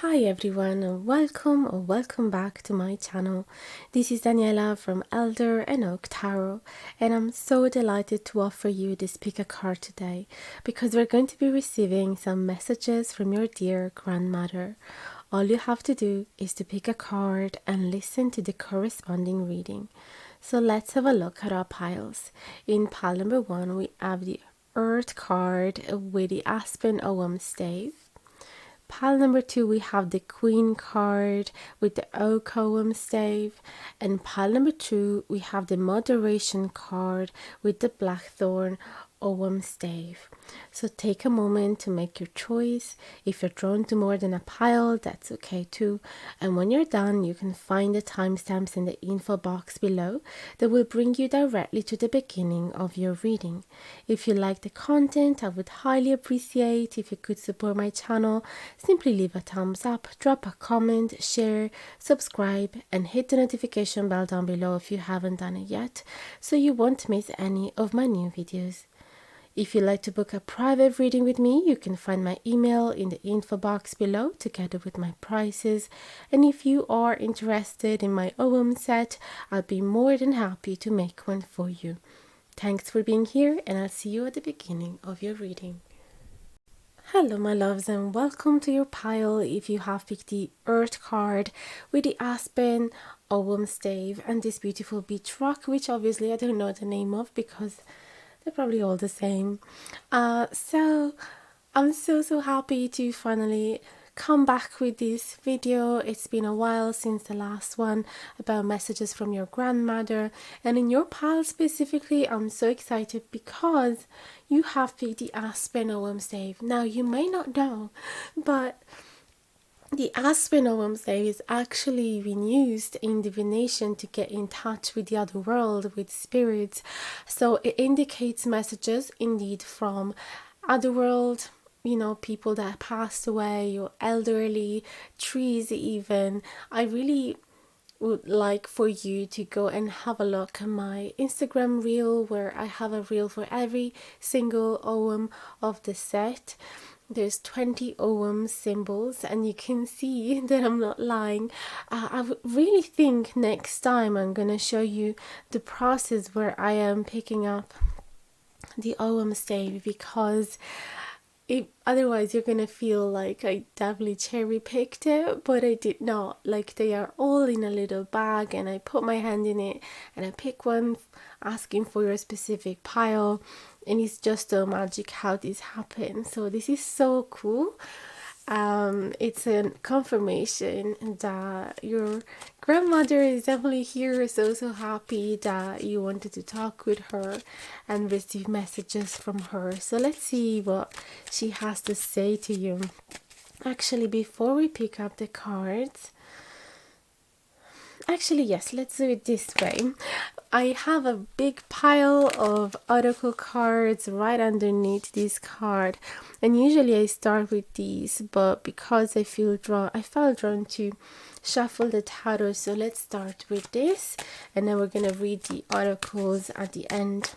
Hi everyone, and welcome back to my channel. This is Daniela from Elder and Oak Tarot, and I'm so delighted to offer you this pick a card today because we're going to be receiving some messages from your dear grandmother. All you have to do is to pick a card and listen to the corresponding reading. So let's have a look at our piles. In pile number 1 we have the Earth card with the Aspen Ogham stave. Pile number 2 we have the Queen card with the Oak Ogham stave, and pile number 2 we have the Moderation card with the Blackthorn Ogham stave. So take a moment to make your choice. If you're drawn to more than a pile, that's okay too. And when you're done, you can find the timestamps in the info box below that will bring you directly to the beginning of your reading. If you like the content, I would highly appreciate if you could support my channel. Simply leave a thumbs up, drop a comment, share, subscribe, and hit the notification bell down below if you haven't done it yet, so you won't miss any of my new videos. If you'd like to book a private reading with me, you can find my email in the info box below together with my prices. And if you are interested in my Ogham set, I'll be more than happy to make one for you. Thanks for being here, and I'll see you at the beginning of your reading. Hello my loves, and welcome to your pile if you have picked the Earth card with the Aspen Ogham stave and this beautiful beach rock, which obviously I don't know the name of because they're probably all the same. So I'm so happy to finally come back with this video. It's been a while since the last one about messages from your grandmother, and in your pile specifically I'm so excited because you have picked the Aspen Ogham stave. Now you may not know, but the Aspen Ogham stave is actually been used in divination to get in touch with the other world, with spirits. So it indicates messages indeed from other world, people that passed away or elderly, trees even. I really would like for you to go and have a look at my Instagram reel, where I have a reel for every single Ogham of the set. There's 20 Ogham symbols, and you can see that I'm not lying. I really think next time I'm gonna show you the process where I am picking up the Ogham stave, because otherwise you're gonna feel like I definitely cherry picked it, but I did not. Like, they are all in a little bag and I put my hand in it and I pick one asking for your specific pile, and it's just so magic how this happened. So this is so cool. It's a confirmation that your grandmother is definitely here. So happy that you wanted to talk with her and receive messages from her. So let's see what she has to say to you. Actually, before we pick up the cards, yes, let's do it this way. I have a big pile of oracle cards right underneath this card, and usually I start with these, but because I felt drawn to shuffle the tarot, so let's start with this, and then we're gonna read the oracles at the end.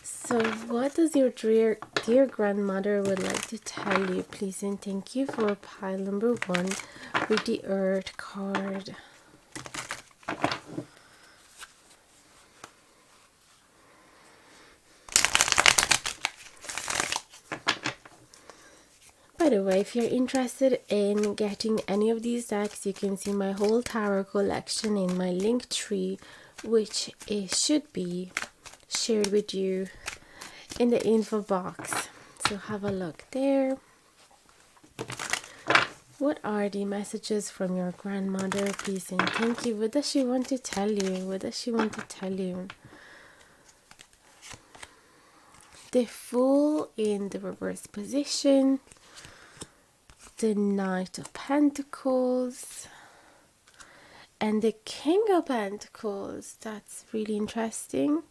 So what does your dear grandmother would like to tell you? Please and thank you for pile number 1 with the Earth card. By the way, if you're interested in getting any of these decks, you can see my whole tarot collection in my link tree, which should be shared with you in the info box. So have a look there. What are the messages from your grandmother, please and thank you? What does she want to tell you? What does she want to tell you? The Fool in the reverse position. The Knight of Pentacles. And the King of Pentacles. That's really interesting,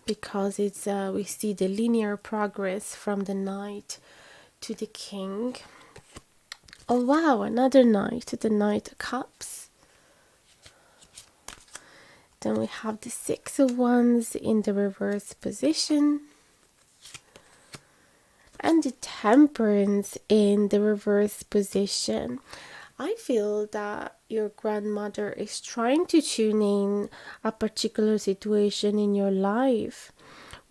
because it's we see the linear progress from the Knight to the King. Oh wow, another Knight, the Knight of Cups. Then we have the Six of Wands in the reverse position. and the Temperance in the reverse position. I feel that your grandmother is trying to tune in a particular situation in your life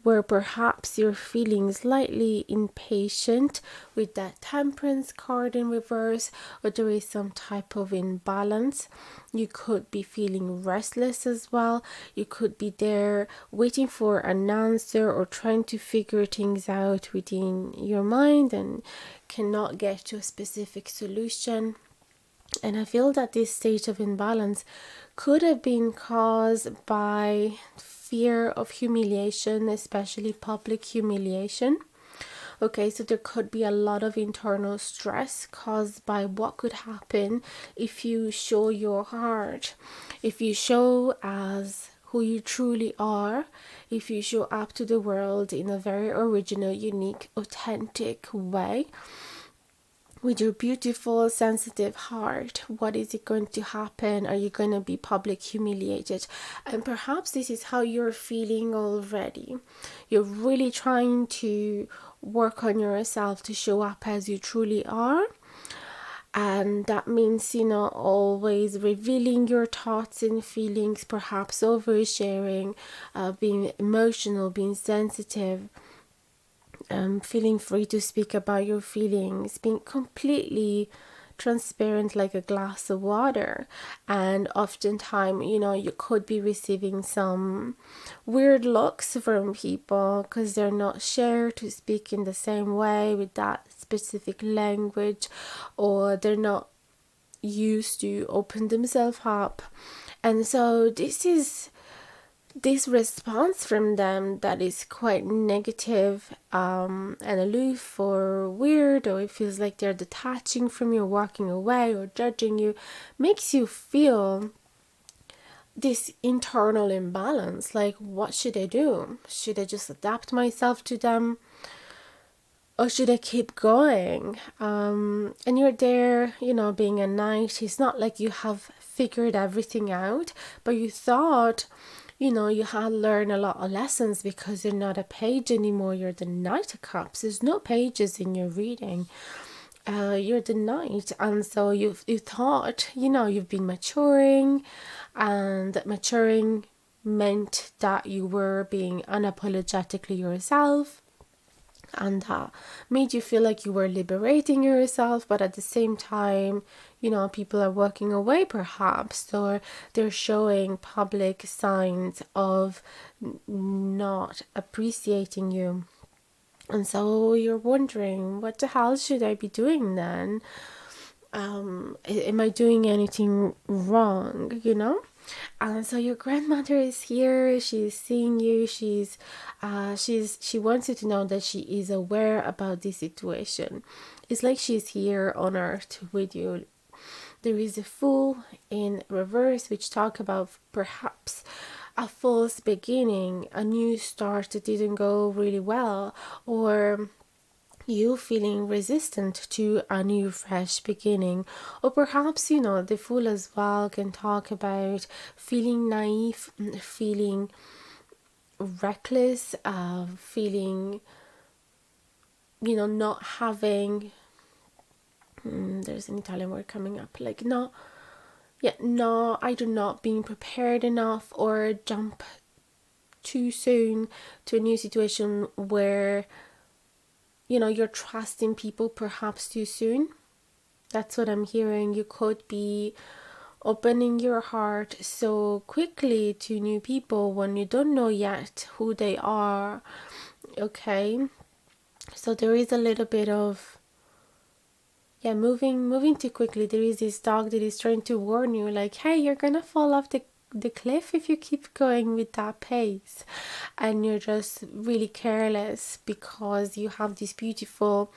where perhaps you're feeling slightly impatient with that Temperance card in reverse, or there is some type of imbalance. You could be feeling restless as well. You could be there waiting for an answer or trying to figure things out within your mind and cannot get to a specific solution. And I feel that this state of imbalance could have been caused by fear of humiliation, especially public humiliation. Okay, so there could be a lot of internal stress caused by what could happen if you show your heart, if you show as who you truly are, if you show up to the world in a very original, unique, authentic way with your beautiful, sensitive heart. What is it going to happen? Are you going to be public humiliated? And perhaps this is how you're feeling already. You're really trying to work on yourself to show up as you truly are. And that means, always revealing your thoughts and feelings, perhaps oversharing, being emotional, being sensitive, feeling free to speak about your feelings, being completely transparent like a glass of water. And oftentimes, you could be receiving some weird looks from people because they're not sure to speak in the same way with that specific language, or they're not used to open themselves up. And so this response from them that is quite negative, and aloof or weird, or it feels like they're detaching from you, walking away, or judging you, makes you feel this internal imbalance. Like, what should I do? Should I just adapt myself to them, or should I keep going? And you're there, being a knight. It's not like you have figured everything out, but you thought, you had learned a lot of lessons because you're not a page anymore. You're the Knight of Cups. There's no pages in your reading. You're the knight, and so you thought, you've been maturing, and maturing meant that you were being unapologetically yourself, and that made you feel like you were liberating yourself. But at the same time, people are walking away perhaps, or they're showing public signs of not appreciating you. And so you're wondering, what the hell should I be doing then? Am I doing anything wrong, And so your grandmother is here. She's seeing you. She wants you to know that she is aware about this situation. It's like she's here on earth with you. There is a Fool in reverse, which talk about perhaps a false beginning, a new start that didn't go really well, or you feeling resistant to a new fresh beginning. Or perhaps, the Fool as well can talk about feeling naive, feeling reckless, feeling, not having, there's an Italian word coming up, like either not being prepared enough, or jump too soon to a new situation where you're trusting people perhaps too soon. That's what I'm hearing. You could be opening your heart so quickly to new people when you don't know yet who they are. Okay, so there is a little bit of moving too quickly. There is this dog that is trying to warn you, like, hey, you're gonna fall off the cliff if you keep going with that pace. And you're just really careless because you have this beautiful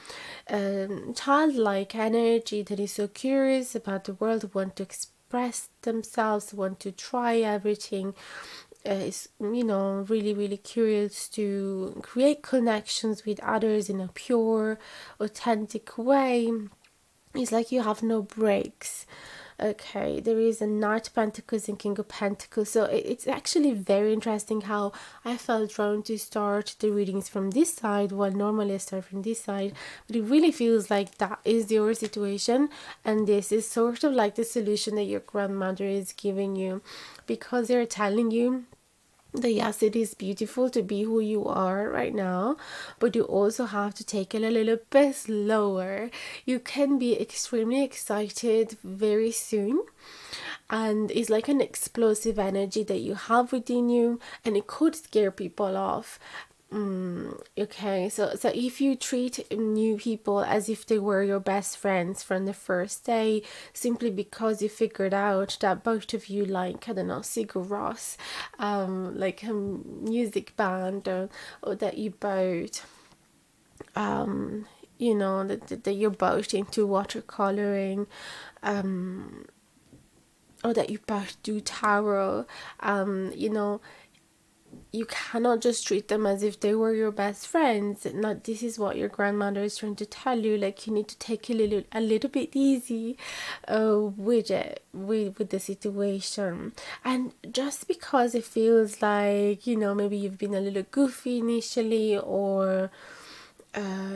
childlike energy that is so curious about the world, want to express themselves, want to try everything, is really, really curious to create connections with others in a pure, authentic way. It's like you have no breaks. Okay, there is a Knight of Pentacles and King of Pentacles. So it's actually very interesting how I felt drawn to start the readings from this side, while normally I start from this side. But it really feels like that is your situation, and this is sort of like the solution that your grandmother is giving you, because they're telling you that yes, it is beautiful to be who you are right now, but you also have to take it a little bit slower. You can be extremely excited very soon, and it's like an explosive energy that you have within you, and it could scare people off. Okay, so if you treat new people as if they were your best friends from the first day, simply because you figured out that both of you like, I don't know, Sigur Rós, like a music band, or that you both, you know, that you're both into watercoloring, or that you both do tarot, you know, you cannot just treat them as if they were your best friends. Not, this is what your grandmother is trying to tell you. Like, you need to take a little bit easy with it, with the situation. And just because it feels like, you know, maybe you've been a little goofy initially, or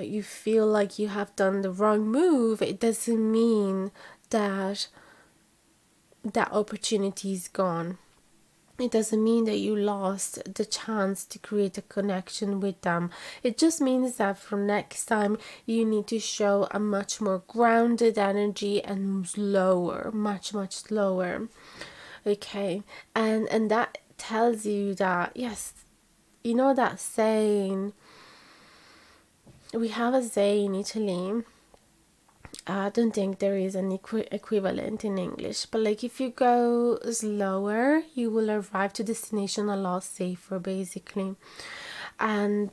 you feel like you have done the wrong move, it doesn't mean that that opportunity is gone. It doesn't mean that you lost the chance to create a connection with them. It just means that from next time you need to show a much more grounded energy and slower, much slower. Okay, and that tells you that yes, you know that saying, we have a saying in Italy, I don't think there is an equivalent in English, but like, if you go slower, you will arrive to destination a lot safer, basically. And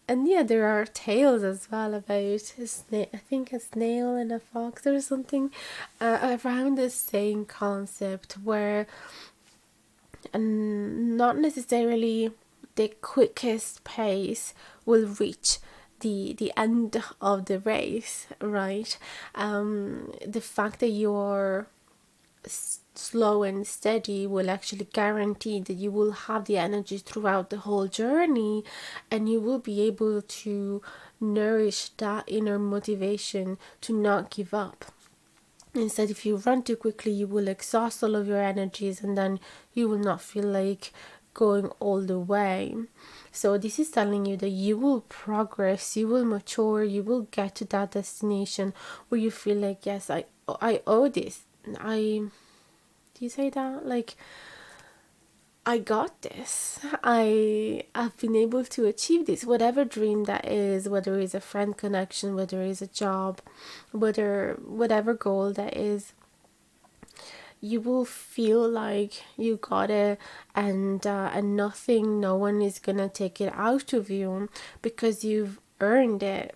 yeah, there are tales as well about I think a snail and a fox or something, around the same concept, where not necessarily the quickest pace will reach the end of the race, right? The fact that you're slow and steady will actually guarantee that you will have the energy throughout the whole journey, and you will be able to nourish that inner motivation to not give up. Instead, if you run too quickly, you will exhaust all of your energies, and then you will not feel like going all the way. So this is telling you that you will progress, you will mature, you will get to that destination where you feel like, yes, I owe this. Do you say that? Like, I got this. I've been able to achieve this, whatever dream that is, whether it's a friend connection, whether it's a job, whatever goal that is. You will feel like you got it, and nothing, no one is gonna take it out of you, because you've earned it,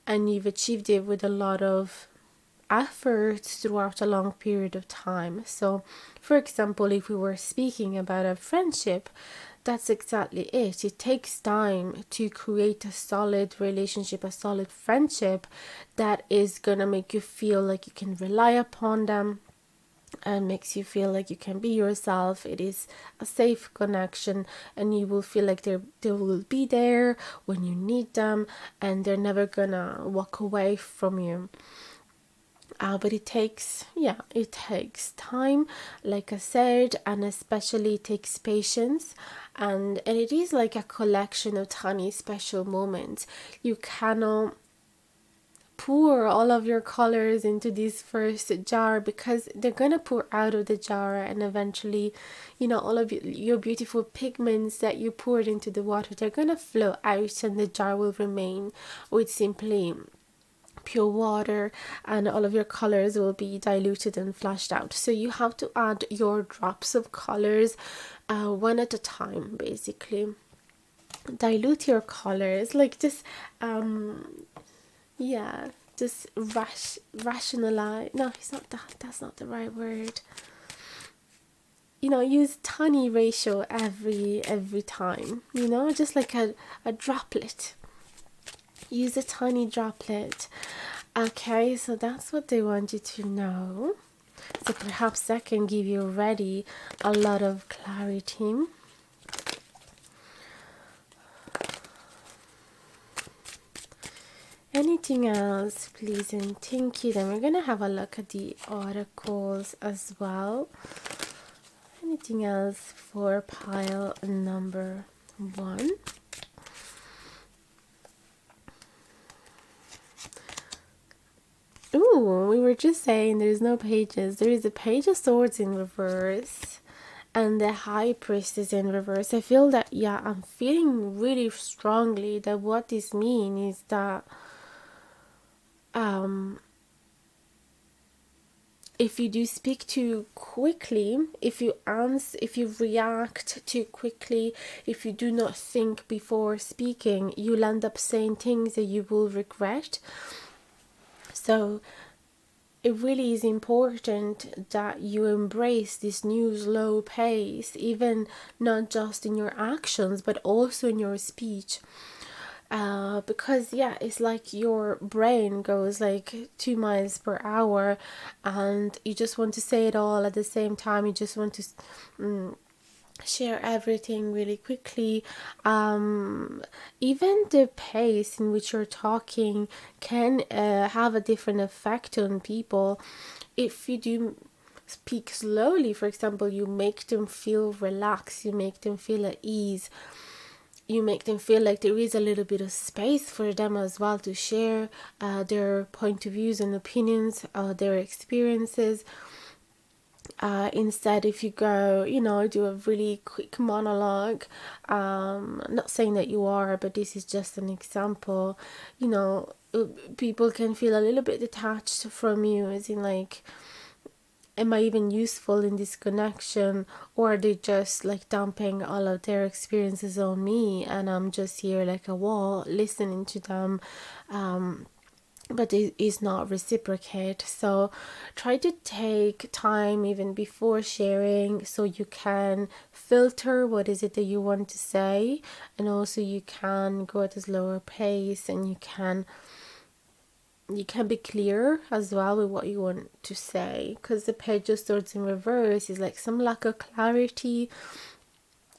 and you've achieved it with a lot of effort throughout a long period of time. So, for example, if we were speaking about a friendship, that's exactly it. It takes time to create a solid relationship, a solid friendship that is gonna make you feel like you can rely upon them, and makes you feel like you can be yourself. It is a safe connection, and you will feel like they will be there when you need them, and they're never gonna walk away from you. But it takes time, like I said, and especially it takes patience, and it is like a collection of tiny special moments. You cannot pour all of your colors into this first jar, because they're gonna pour out of the jar, and eventually, you know, all of your beautiful pigments that you poured into the water, they're gonna flow out, and the jar will remain with simply pure water, and all of your colors will be diluted and flushed out. So you have to add your drops of colors, one at a time, basically. Dilute your colors, like just yeah, just rationalize. No, it's not that. That's not the right word. You know, use tiny ratio every time. You know, just like a droplet. Use a tiny droplet. Okay, so that's what they want you to know. So perhaps that can give you already a lot of clarity. Anything else, please and thank you. Then we're going to have a look at the articles as well. Anything else for pile number 1? Ooh, we were just saying there's no pages. There is a page of swords in reverse and the high priestess in reverse. I feel that, yeah, I'm feeling really strongly that what this means is that if you do speak too quickly, if you answer, if you react too quickly, if you do not think before speaking, you'll end up saying things that you will regret. So it really is important that you embrace this new slow pace, even not just in your actions, but also in your speech. Because yeah, it's like your brain goes like 2 miles per hour and you just want to say it all at the same time. You just want to share everything really quickly. Even the pace in which you're talking can have a different effect on people. If you do speak slowly, for example, you make them feel relaxed, you make them feel at ease, you make them feel like there is a little bit of space for them as well to share their point of views and opinions, their experiences. Instead, if you go, do a really quick monologue, not saying that you are, but this is just an example, people can feel a little bit detached from you, as in like, am I even useful in this connection, or are they just like dumping all of their experiences on me and I'm just here like a wall listening to them, but it is not reciprocate. So try to take time even before sharing so you can filter what is it that you want to say, and also you can go at a slower pace and you can be clear as well with what you want to say, because the page of swords in reverse is like some lack of clarity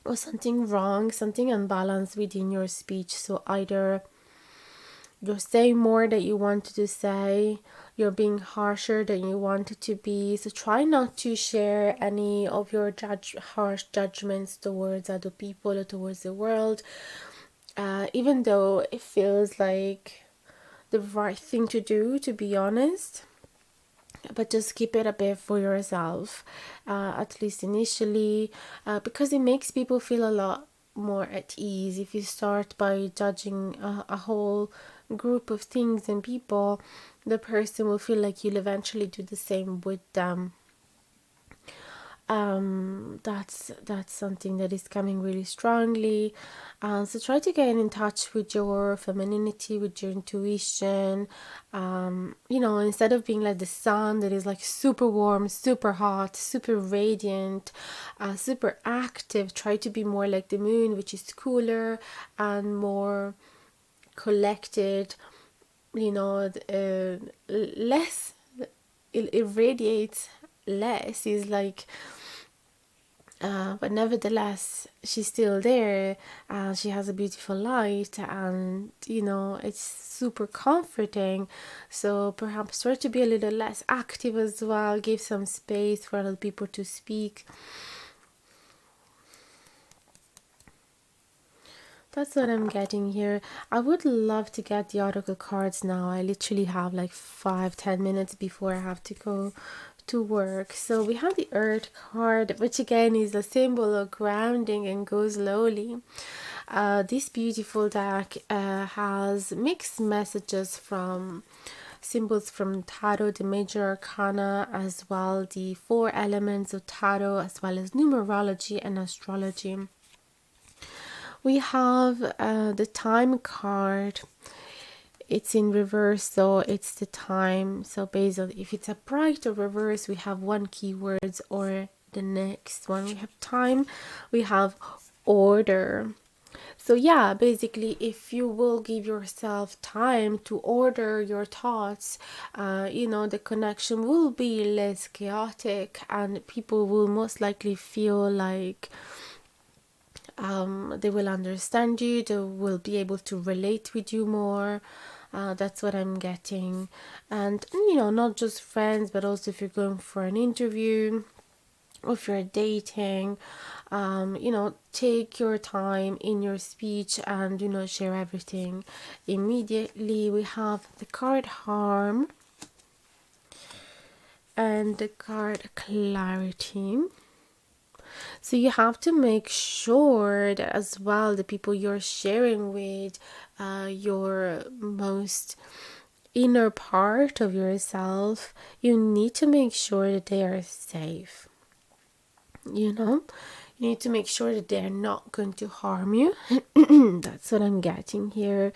or something wrong, something unbalanced within your speech. So either you're saying more that you wanted to say, you're being harsher than you wanted to be. So try not to share any of your harsh judgments towards other people or towards the world, even though it feels like the right thing to do, to be honest. But just keep it a bit for yourself, at least initially, because it makes people feel a lot more at ease. If you start by judging a whole group of things and people, the person will feel like you'll eventually do the same with them. That's something that is coming really strongly. So try to get in touch with your femininity, with your intuition. Instead of being like the sun that is like super warm, super hot, super radiant, super active, try to be more like the moon, which is cooler and more collected. Less, it radiates less, is like, but nevertheless she's still there, and she has a beautiful light, and it's super comforting. So perhaps try to be a little less active as well, give some space for other people to speak. That's what I'm getting here. I would love to get the oracle cards now. I literally have like 5-10 minutes before I have to go to work. So we have the Earth card, which again is a symbol of grounding and go slowly. This beautiful deck has mixed messages from symbols from Tarot, the major arcana, as well the 4 elements of Tarot, as well as numerology and astrology. We have the time card. It's in reverse, so it's the time. So based on if it's upright or reverse, we have one keywords, or the next one we have time, we have order. So yeah, basically, if you will give yourself time to order your thoughts, the connection will be less chaotic, and people will most likely feel like they will understand you, they will be able to relate with you more. That's what I'm getting. And not just friends, but also if you're going for an interview, or if you're dating, take your time in your speech and share everything immediately. We have the card harm and the card clarity. So you have to make sure that as well the people you're sharing with, your most inner part of yourself, you need to make sure that they are safe. You need to make sure that they're not going to harm you. That's what I'm getting here.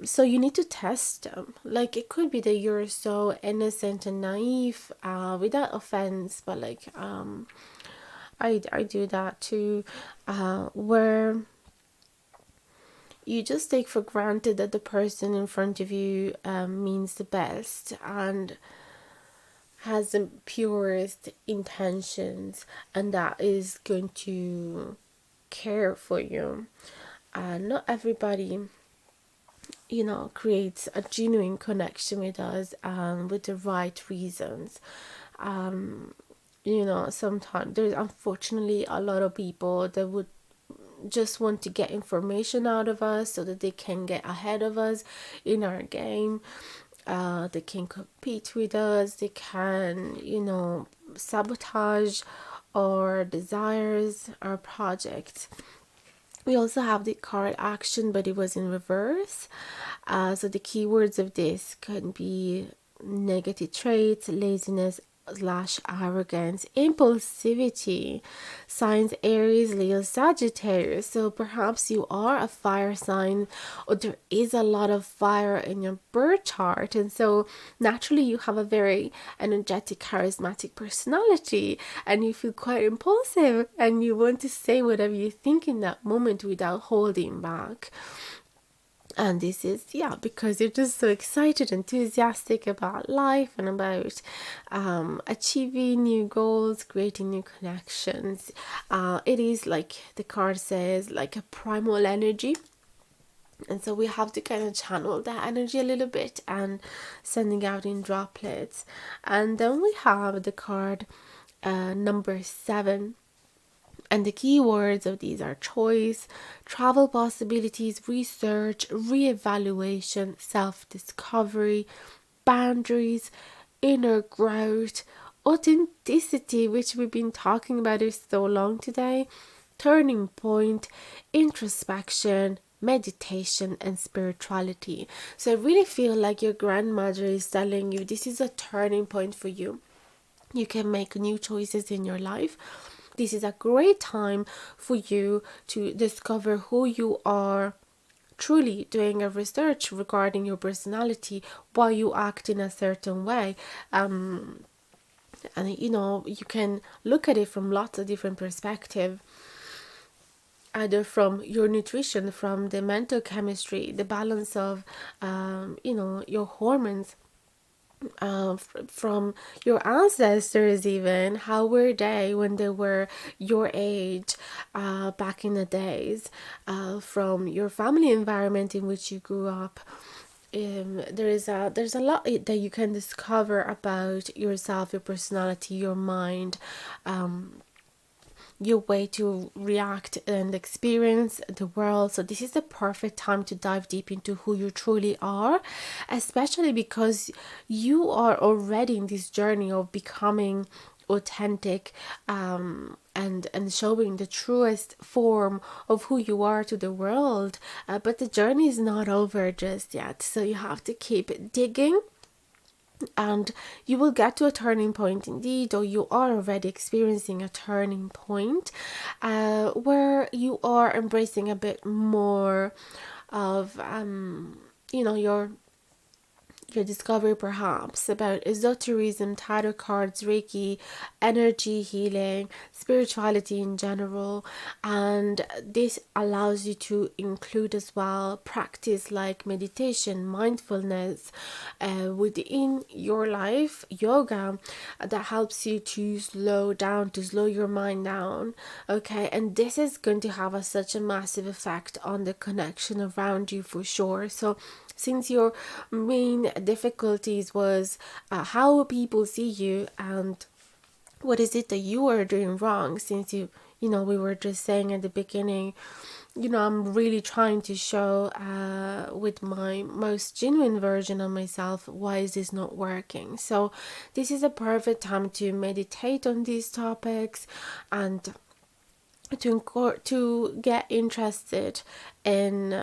So you need to test them. Like, it could be that you're so innocent and naive, without offense, but like, I do that too, where you just take for granted that the person in front of you means the best and has the purest intentions, and that is going to care for you. Not everybody, creates a genuine connection with us, with the right reasons. Sometimes there's unfortunately a lot of people that would just want to get information out of us so that they can get ahead of us in our game. They can compete with us, they can, sabotage our desires, our projects. We also have the card action, but it was in reverse. So the keywords of this can be negative traits, laziness slash arrogance, impulsivity, signs Aries, Leo, Sagittarius. So perhaps you are a fire sign, or there is a lot of fire in your birth chart, and so naturally you have a very energetic, charismatic personality, and you feel quite impulsive, and you want to say whatever you think in that moment without holding back. And this is, because you're just so excited, enthusiastic about life and about achieving new goals, creating new connections. It is, like the card says, like a primal energy. And so we have to kind of channel that energy a little bit and sending out in droplets. And then we have the card number 7. And the key words of these are choice, travel possibilities, research, re-evaluation, self-discovery, boundaries, inner growth, authenticity, which we've been talking about it so long today, turning point, introspection, meditation, and spirituality. So I really feel like your grandmother is telling you this is a turning point for you. You can make new choices in your life. This is a great time for you to discover who you are, truly doing a research regarding your personality, why you act in a certain way. And you can look at it from lots of different perspectives, either from your nutrition, from the mental chemistry, the balance of your hormones, from your ancestors, even how were they when they were your age, back in the days, from your family environment in which you grew up. There's a lot that you can discover about yourself, your personality, your mind, your way to react and experience the world. So this is the perfect time to dive deep into who you truly are, especially because you are already in this journey of becoming authentic, and showing the truest form of who you are to the world. But the journey is not over just yet, so you have to keep digging, and you will get to a turning point indeed, or you are already experiencing a turning point, where you are embracing a bit more of your your discovery perhaps about esotericism, tarot cards, Reiki, energy healing, spirituality in general. And this allows you to include as well practice like meditation, mindfulness within your life, yoga that helps you to slow down, to slow your mind down. Okay, and this is going to have such a massive effect on the connection around you for sure. So since your main difficulties was how people see you and what is it that you are doing wrong, since we were just saying at the beginning, I'm really trying to show with my most genuine version of myself, why is this not working? So this is a perfect time to meditate on these topics and to get interested in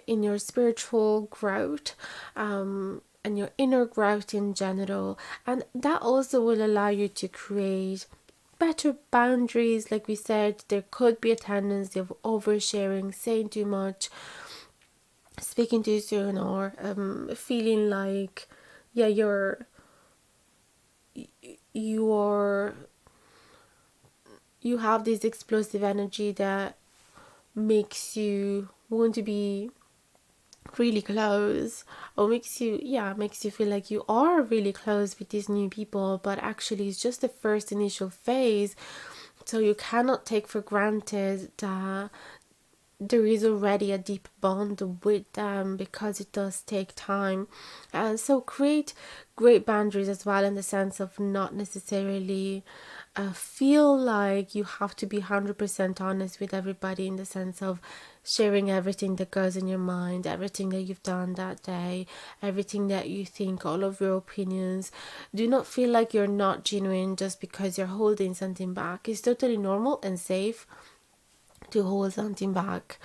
your spiritual growth, and your inner growth in general, and that also will allow you to create better boundaries. Like we said, there could be a tendency of oversharing, saying too much, speaking too soon, or feeling like you're you have this explosive energy that makes you want to be really close, or makes you feel like you are really close with these new people, but actually it's just the first initial phase. So you cannot take for granted that there is already a deep bond with them, because it does take time. And so create great boundaries as well, in the sense of not necessarily feel like you have to be 100% honest with everybody, in the sense of sharing everything that goes in your mind, everything that you've done that day, everything that you think, all of your opinions. Do not feel like you're not genuine just because you're holding something back. It's totally normal and safe to hold something back.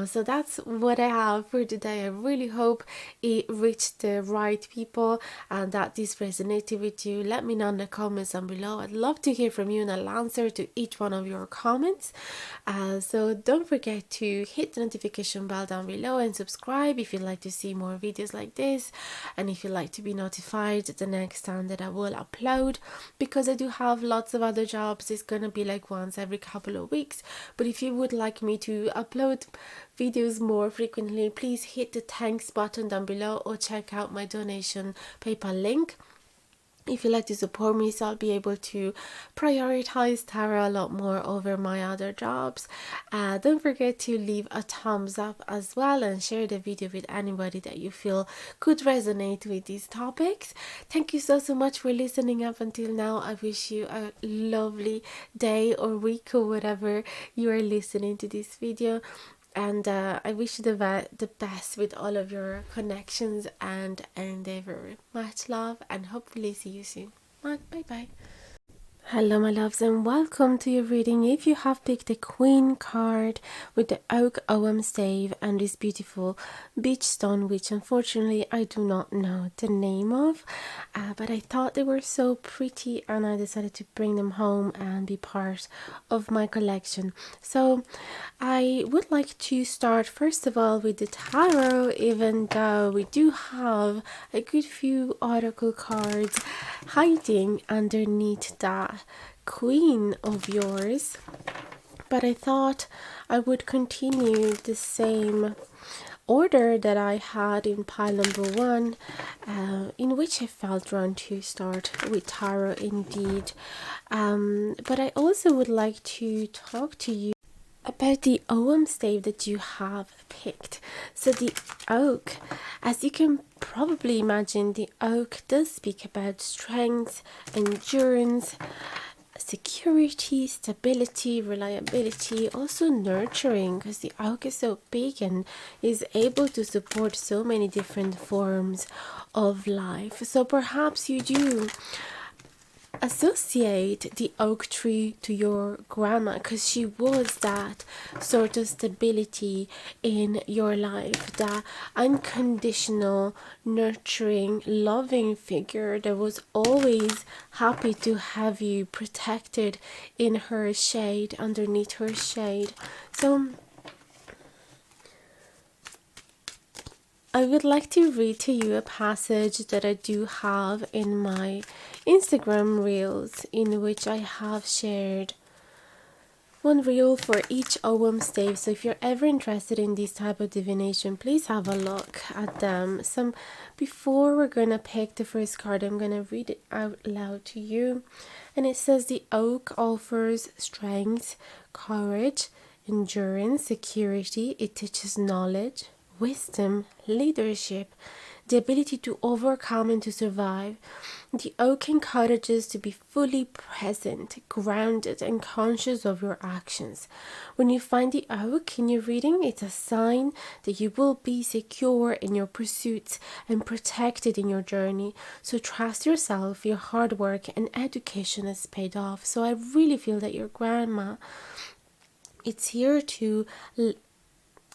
So that's what I have for today. I really hope it reached the right people and that this resonated with you. Let me know in the comments down below. I'd love to hear from you, and I'll answer to each one of your comments. So don't forget to hit the notification bell down below and subscribe if you'd like to see more videos like this, and if you'd like to be notified the next time that I will upload, because I do have lots of other jobs. It's gonna be like once every couple of weeks, but if you would like me to upload videos more frequently, please hit the thanks button down below, or check out my donation PayPal link if you like to support me, so I'll be able to prioritize tarot a lot more over my other jobs. Don't forget to leave a thumbs up as well, and share the video with anybody that you feel could resonate with these topics. Thank you so much for listening up until now. I wish you a lovely day or week, or whatever you are listening to this video. And I wish you the best with all of your connections and endeavor. Much love, and hopefully see you soon. Bye bye. Hello my loves, and welcome to your reading. If you have picked the Queen card with the oak OM stave and this beautiful beach stone, which unfortunately I do not know the name of, but I thought they were so pretty and I decided to bring them home and be part of my collection. So I would like to start first of all with the tarot, even though we do have a good few oracle cards hiding underneath that queen of yours, but I thought I would continue the same order that I had in pile number 1, in which I felt drawn to start with tarot indeed. But I also would like to talk to you about the OM stave that you have picked. So the oak, as you can probably imagine, the oak does speak about strength, endurance, security, stability, reliability, also nurturing, because the oak is so big and is able to support so many different forms of life. So perhaps you do associate the oak tree to your grandma, because she was that sort of stability in your life, that unconditional, nurturing, loving figure that was always happy to have you protected in her shade, underneath her shade. So I would like to read to you a passage that I do have in my Instagram reels, in which I have shared one reel for each OM stave. So if you're ever interested in this type of divination, please have a look at them. Before we're gonna pick the first card, I'm gonna read it out loud to you. And it says, the oak offers strength, courage, endurance, security. It teaches knowledge, wisdom, leadership, the ability to overcome and to survive. The oak encourages to be fully present, grounded, and conscious of your actions. When you find the oak in your reading, it's a sign that you will be secure in your pursuits and protected in your journey. So trust yourself, your hard work and education has paid off. So I really feel that your grandma, it's here to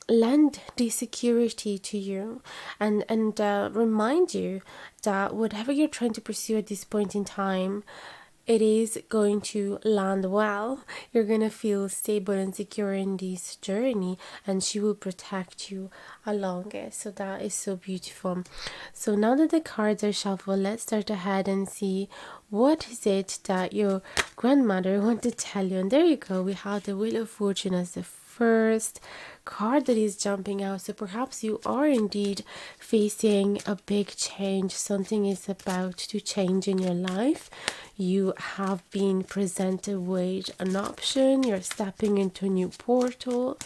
lend the security to you and remind you that whatever you're trying to pursue at this point in time, it is going to land well. You're going to feel stable and secure in this journey, and she will protect you along it. So that is so beautiful. So now that the cards are shuffled, let's start ahead and see what is it that your grandmother wanted to tell you. And there you go, we have the Wheel of Fortune as the first card that is jumping out. So perhaps you are indeed facing a big change. Something is about to change in your life. You have been presented with an option. You're stepping into a new portal,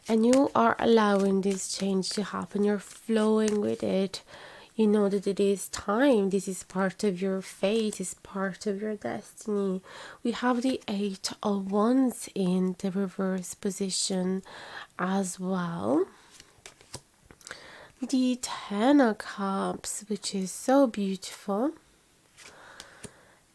and you are allowing this change to happen. You're flowing with it. You know that it is time. This is part of your fate, is part of your destiny. We have the Eight of Wands in the reverse position as well. The Ten of Cups, which is so beautiful.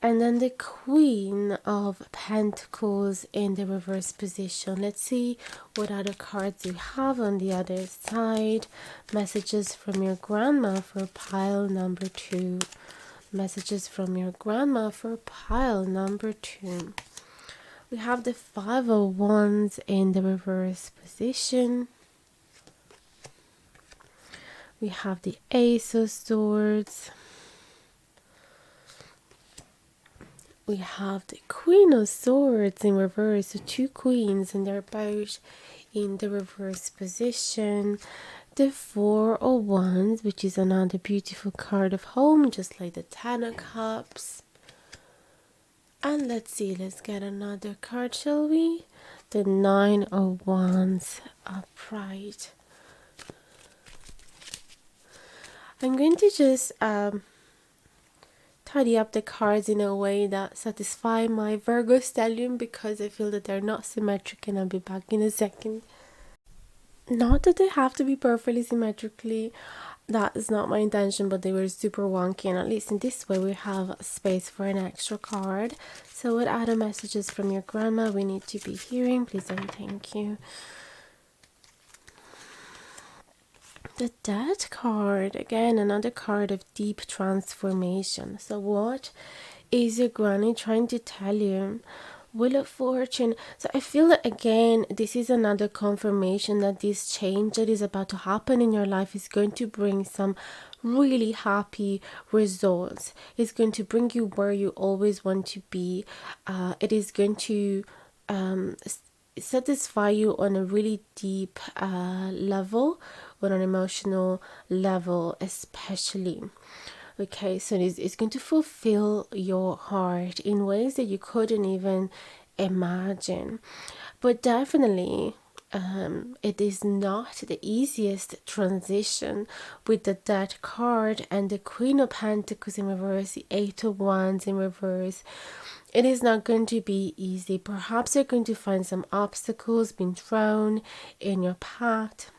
And then the Queen of Pentacles in the reverse position. Let's see what other cards you have on the other side. Messages from your grandma for pile number 2. Messages from your grandma for pile number 2. We have the Five of Wands in the reverse position. We have the Ace of Swords. We have the Queen of Swords in reverse, so 2 queens, and they're both in the reverse position. The Four of Wands, which is another beautiful card of home, just like the Ten of Cups. And let's see, let's get another card, shall we? The Nine of Wands upright. I'm going to just tidy up the cards in a way that satisfy my Virgo stallion, because I feel that they're not symmetric, and I'll be back in a second. Not that they have to be perfectly symmetrically, that is not my intention, but they were super wonky, and at least in this way we have space for an extra card. So what other messages from your grandma we need to be hearing, please and thank you. The Death card, again another card of deep transformation. So what is your granny trying to tell you? Wheel of Fortune. So I feel that again this is another confirmation that this change that is about to happen in your life is going to bring some really happy results. It's going to bring you where you always want to be. It is going to satisfy you on a really deep level, on an emotional level especially. Okay, so it's going to fulfill your heart in ways that you couldn't even imagine. But definitely it is not the easiest transition with the Death card and the Queen of Pentacles in reverse, the Eight of Wands in reverse. It is not going to be easy. Perhaps you're going to find some obstacles being thrown in your path.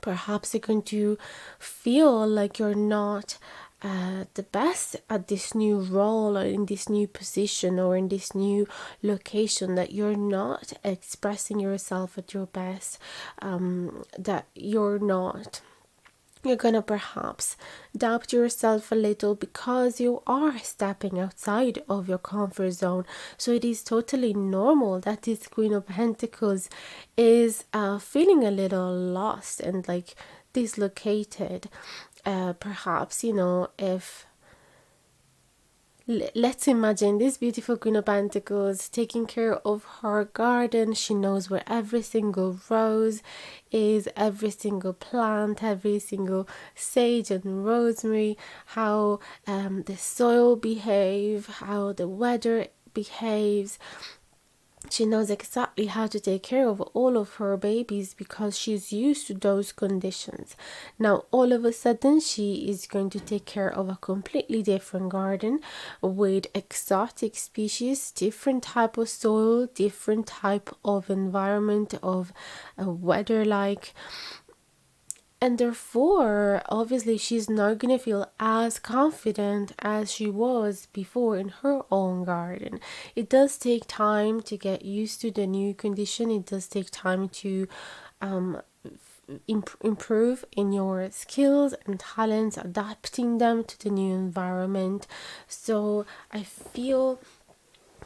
Perhaps you're going to feel like you're not the best at this new role, or in this new position, or in this new location, that you're not expressing yourself at your best, that you're gonna perhaps doubt yourself a little, because you are stepping outside of your comfort zone. So it is totally normal that this Queen of Pentacles is feeling a little lost, and like dislocated. Perhaps, if let's imagine this beautiful Queen of Pentacles taking care of her garden. She knows where every single rose is, every single plant, every single sage and rosemary, how the soil behaves, how the weather behaves. She knows exactly how to take care of all of her babies because she's used to those conditions. Now, all of a sudden, she is going to take care of a completely different garden with exotic species, different type of soil, different type of environment, of weather like. And therefore, obviously, she's not going to feel as confident as she was before in her own garden. It does take time to get used to the new condition. It does take time to improve in your skills and talents, adapting them to the new environment. So I feel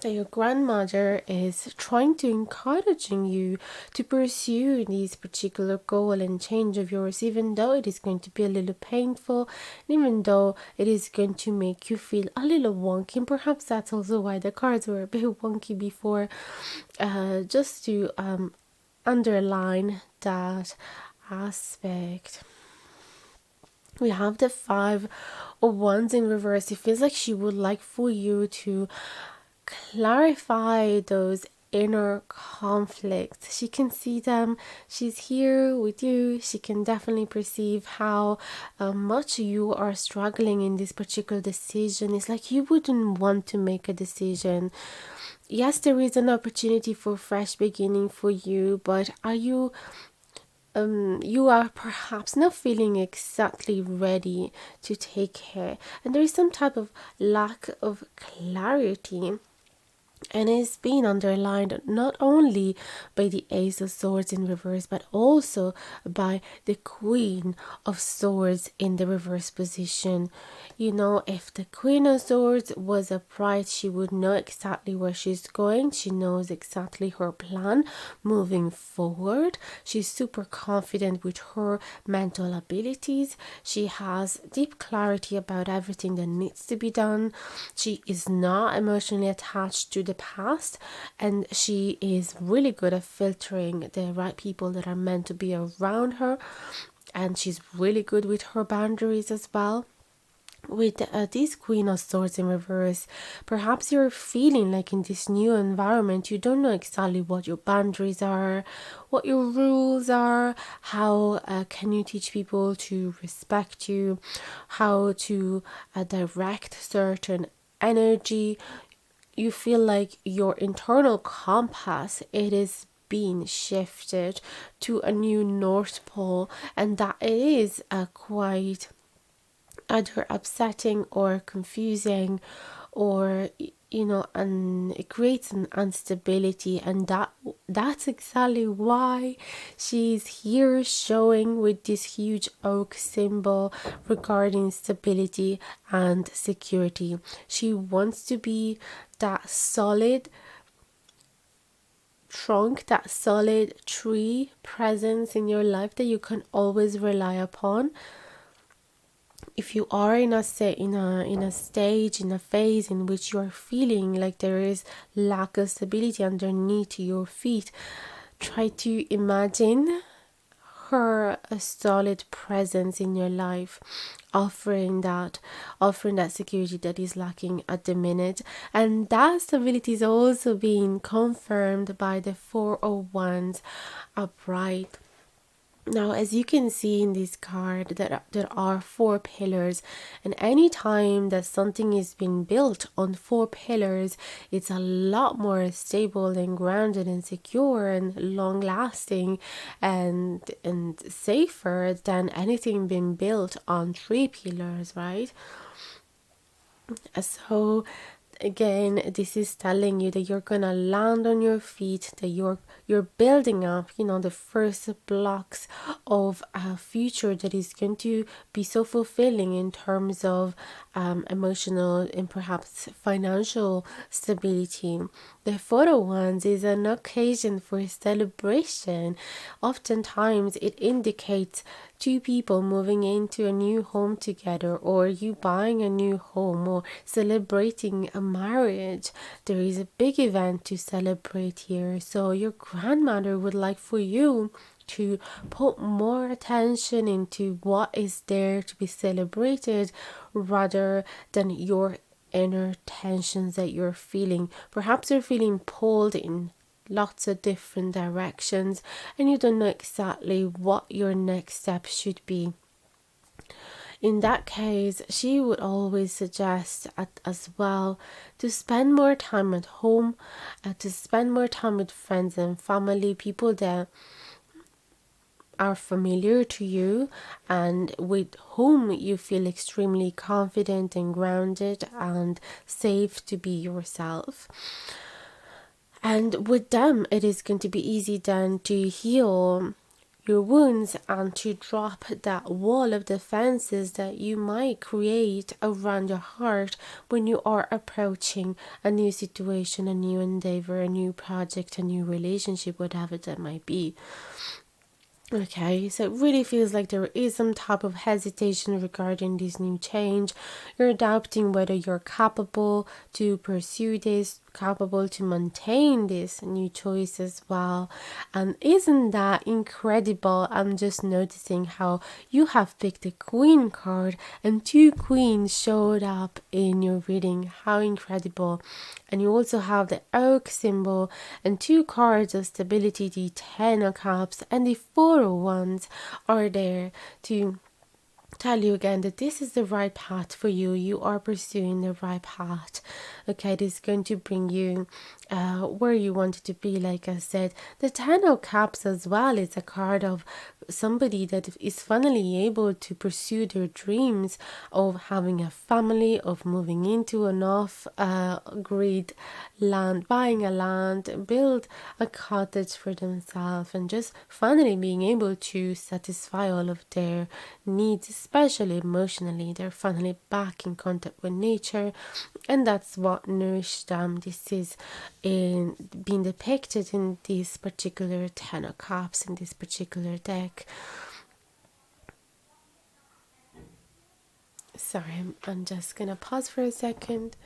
that your grandmother is trying to encouraging you to pursue this particular goal and change of yours, even though it is going to be a little painful, and even though it is going to make you feel a little wonky. And perhaps that's also why the cards were a bit wonky before, just to underline that aspect. We have the 5 of Wands in reverse. It feels like she would like for you to clarify those inner conflicts. She can see them. She's here with you. She can definitely perceive how much you are struggling in this particular decision. It's like you wouldn't want to make a decision. Yes, there is an opportunity for fresh beginning for you, but you are perhaps not feeling exactly ready to take care, and there is some type of lack of clarity. And it's being underlined not only by the Ace of Swords in reverse, but also by the Queen of Swords in the reverse position. If the Queen of Swords was upright, she would know exactly where she's going. She knows exactly her plan moving forward. She's super confident with her mental abilities. She has deep clarity about everything that needs to be done. She is not emotionally attached to the past, and she is really good at filtering the right people that are meant to be around her, and she's really good with her boundaries as well. With this Queen of Swords in reverse, perhaps you're feeling like in this new environment you don't know exactly what your boundaries are, what your rules are, how can you teach people to respect you, how to direct certain energy. You feel like your internal compass, it is being shifted to a new North Pole, and that it is quite either upsetting or confusing, or and it creates an instability, and that's exactly why she's here showing with this huge oak symbol regarding stability and security. She wants to be that solid trunk, that solid tree presence in your life that you can always rely upon. If you are in a stage, in a phase in which you are feeling like there is lack of stability underneath your feet, try to imagine her a solid presence in your life, offering that security that is lacking at the minute. And that stability is also being confirmed by the 4 of Wands upright. Now, as you can see in this card, there are 4 pillars, and any time that something is being built on 4 pillars, it's a lot more stable and grounded and secure and long lasting and safer than anything being built on 3 pillars, right? So again, this is telling you that you're gonna land on your feet, that you're building up the first blocks of a future that is going to be so fulfilling in terms of emotional and perhaps financial stability. The photo ones is an occasion for celebration. Oftentimes it indicates two people moving into a new home together, or you buying a new home, or celebrating a marriage. There is a big event to celebrate here. So your grandmother would like for you to put more attention into what is there to be celebrated rather than your inner tensions that you're feeling. Perhaps you're feeling pulled in lots of different directions and you don't know exactly what your next step should be. In that case, she would always suggest as well to spend more time at home, to spend more time with friends and family, people that are familiar to you and with whom you feel extremely confident and grounded and safe to be yourself. And with them, it is going to be easy then to heal your wounds and to drop that wall of defenses that you might create around your heart when you are approaching a new situation, a new endeavor, a new project, a new relationship, whatever that might be. Okay, so it really feels like there is some type of hesitation regarding this new change. You're doubting whether you're capable to pursue this, capable to maintain this new choice as well. And isn't that incredible? I'm just noticing how you have picked the Queen card and two queens showed up in your reading. How incredible. And you also have the oak symbol and two cards of stability, the Ten of Cups and the Four of Wands are there to tell you again that this is the right path for you. You are pursuing the right path. Okay, this is going to bring you where you wanted to be. Like I said, the Ten of Cups as well is a card of somebody that is finally able to pursue their dreams of having a family, of moving into an off-grid land, buying a land, build a cottage for themselves, and just finally being able to satisfy all of their needs, especially emotionally. They're finally back in contact with nature, and that's what nourished them. This is in being depicted in this particular Ten of Cups in this particular deck. Sorry, I'm just gonna pause for a second.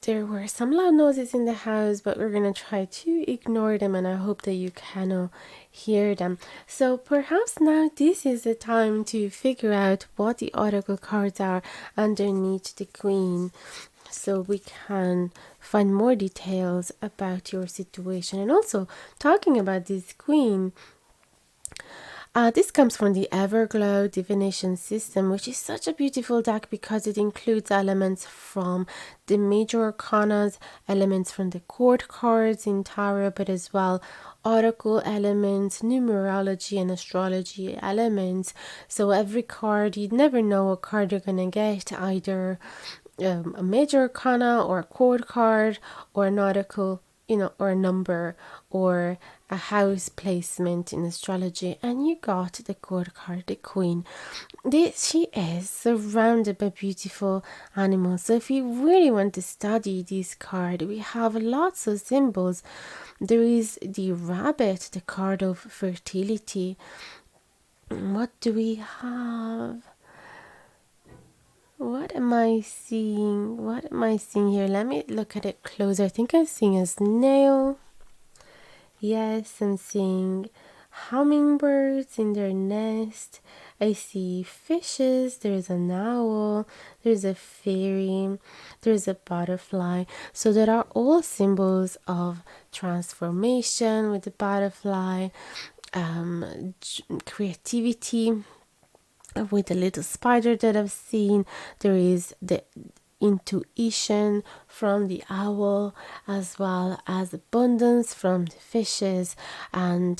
There were some loud noises in the house, but we're gonna try to ignore them, and I hope that you cannot hear them. So perhaps now this is the time to figure out what the oracle cards are underneath the Queen, so we can find more details about your situation. And also, talking about this Queen, this comes from the Everglow divination system, which is such a beautiful deck because it includes elements from the major arcanas, elements from the court cards in tarot, but as well oracle elements, numerology and astrology elements. So every card, you never know what card you're gonna get, either a major arcana or a court card or an oracle, or a number or a house placement in astrology. And you got the court card, the Queen. She is surrounded by beautiful animals. So if you really want to study this card, we have lots of symbols. There is the rabbit, the card of fertility. What do we have? What am I seeing? What am I seeing here? Let me look at it closer. I think I'm seeing a snail. Yes, I'm seeing hummingbirds in their nest. I see fishes. There's an owl. There's a fairy. There's a butterfly. So there are all symbols of transformation with the butterfly, creativity. With the little spider that I've seen, there is the intuition from the owl, as well as abundance from the fishes, and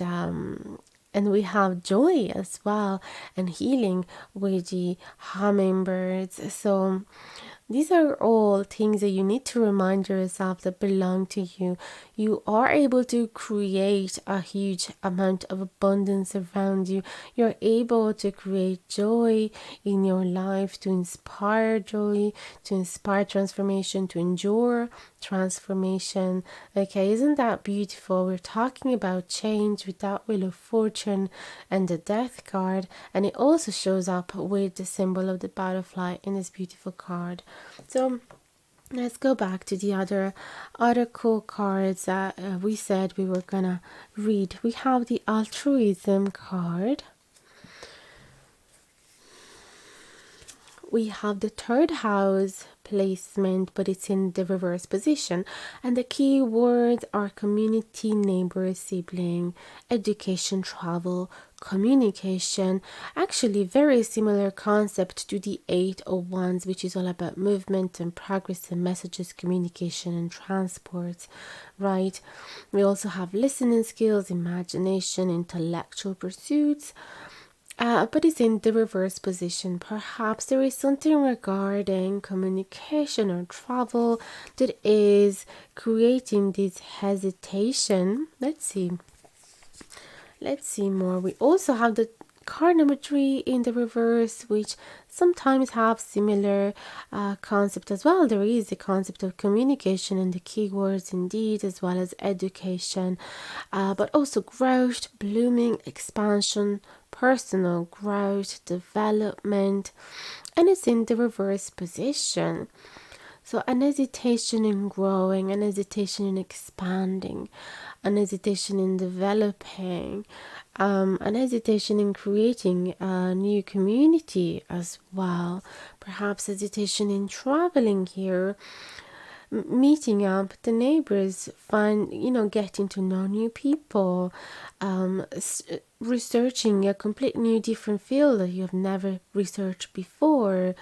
we have joy as well and healing with the hummingbirds. So these are all things that you need to remind yourself that belong to you. You are able to create a huge amount of abundance around you. You're able to create joy in your life, to inspire joy, to inspire transformation, to endure transformation. Okay, isn't that beautiful? We're talking about change with that Wheel of Fortune and the Death card, and it also shows up with the symbol of the butterfly in this beautiful card. So let's go back to the other cool cards that we said we were gonna read. We have the altruism card. We have the third house placement, but it's in the reverse position, and the key words are community, neighbor, sibling, education, travel, communication. Actually very similar concept to the Eight of Wands, which is all about movement and progress and messages, communication and transport, right? We also have listening skills, imagination, intellectual pursuits, but it's in the reverse position. Perhaps there is something regarding communication or travel that is creating this hesitation. Let's see more. We also have the card number 3 in the reverse, which sometimes have similar concept as well. There is a concept of communication and the keywords indeed, as well as education, but also growth, blooming, expansion, personal growth, development, and it's in the reverse position. So an hesitation in growing, an hesitation in expanding, an hesitation in developing, an hesitation in creating a new community as well. Perhaps hesitation in traveling here, meeting up the neighbors, getting to know new people, researching a complete new different field that you have never researched before,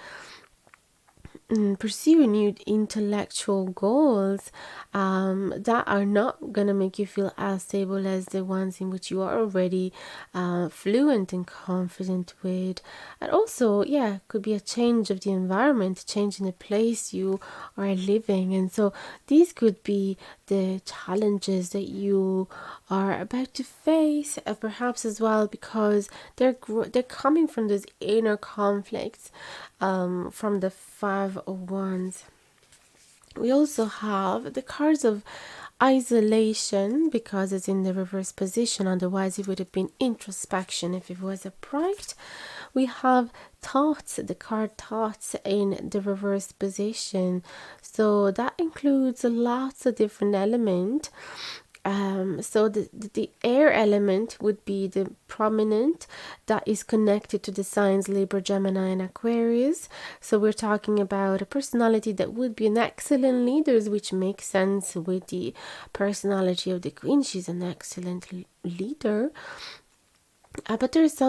pursue new intellectual goals that are not gonna make you feel as stable as the ones in which you are already fluent and confident with. And also, could be a change of the environment, change in the place you are living. And so these could be the challenges that you are about to face, perhaps as well, because they're coming from those inner conflicts, from the Five of Wands. We also have the cards of isolation because it's in the reverse position. Otherwise, it would have been introspection if it was upright. We have thoughts, the card thoughts in the reverse position. So that includes lots of different elements. So the air element would be the prominent that is connected to the signs Libra, Gemini, and Aquarius. So we're talking about a personality that would be an excellent leader, which makes sense with the personality of the Queen. She's an excellent leader. But there is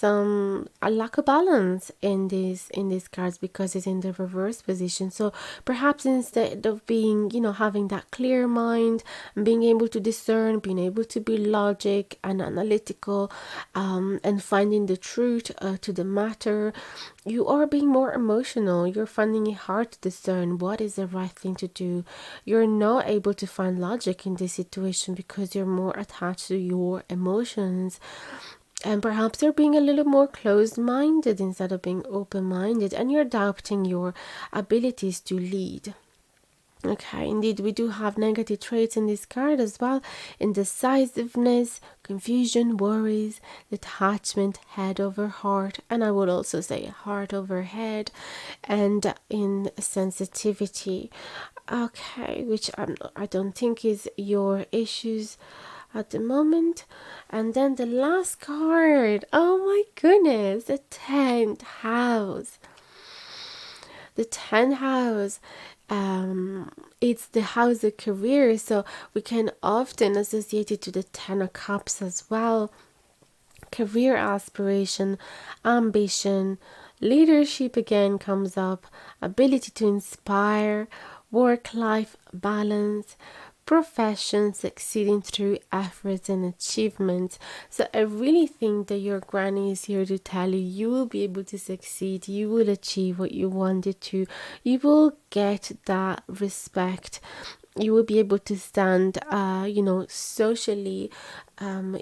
a lack of balance in these cards because it's in the reverse position. So perhaps instead of being, having that clear mind and being able to discern, being able to be logic and analytical, and finding the truth to the matter, you are being more emotional. You're finding it hard to discern what is the right thing to do. You're not able to find logic in this situation because you're more attached to your emotions. And perhaps you're being a little more closed-minded instead of being open-minded, and you're doubting your abilities to lead. Okay, indeed, we do have negative traits in this card as well. Indecisiveness, confusion, worries, detachment, head over heart, and I would also say heart over head, and insensitivity. Okay, which I don't think is your issues at the moment. And then the last card, oh my goodness, the 10th house. The 10th house, it's the house of career, so we can often associate it to the 10 of cups as well. Career aspiration, ambition, leadership again comes up, ability to inspire, work-life balance, profession, succeeding through efforts and achievements. So I really think that your granny is here to tell you you will be able to succeed, you will achieve what you wanted to, you will get that respect, you will be able to stand socially,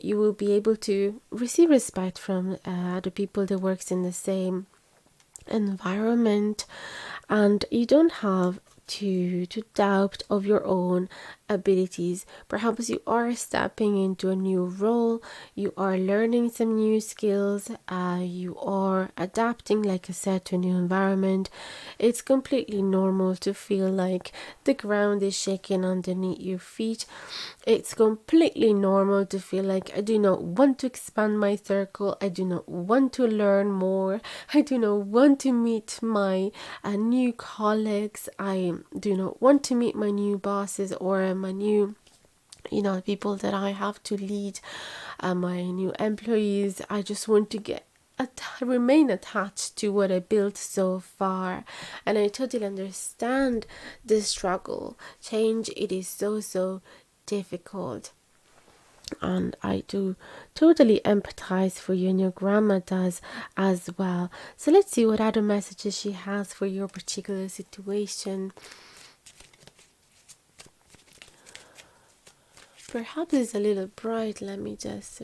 you will be able to receive respect from the people that works in the same environment, and you don't have to doubt of your own abilities. Perhaps you are stepping into a new role, you are learning some new skills, you are adapting, like I said, to a new environment. It's completely normal to feel like the ground is shaking underneath your feet. It's completely normal to feel like I do not want to expand my circle, I do not want to learn more, I do not want to meet my new colleagues, I do not want to meet my new bosses or my new people that I have to lead, my new employees. I just want to remain attached to what I built so far. And I totally understand the struggle. Change, it is so difficult. And I do totally empathize for you, and your grandma does as well. So let's see what other messages she has for your particular situation. Perhaps it's a little bright. Let me just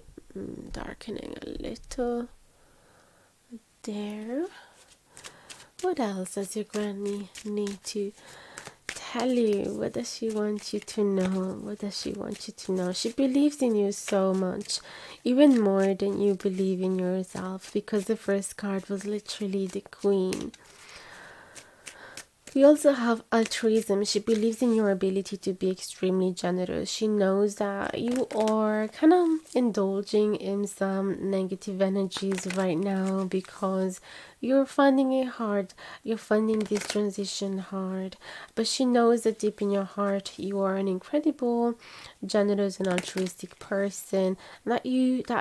darkening a little there. What else does your granny need to tell you? What does she want you to know? What does she want you to know? She believes in you so much, even more than you believe in yourself, because the first card was literally the Queen. We also have altruism. She believes in your ability to be extremely generous. She knows that you are kind of indulging in some negative energies right now because you're finding it hard. You're finding this transition hard. But she knows that deep in your heart, you are an incredible, generous and altruistic person. That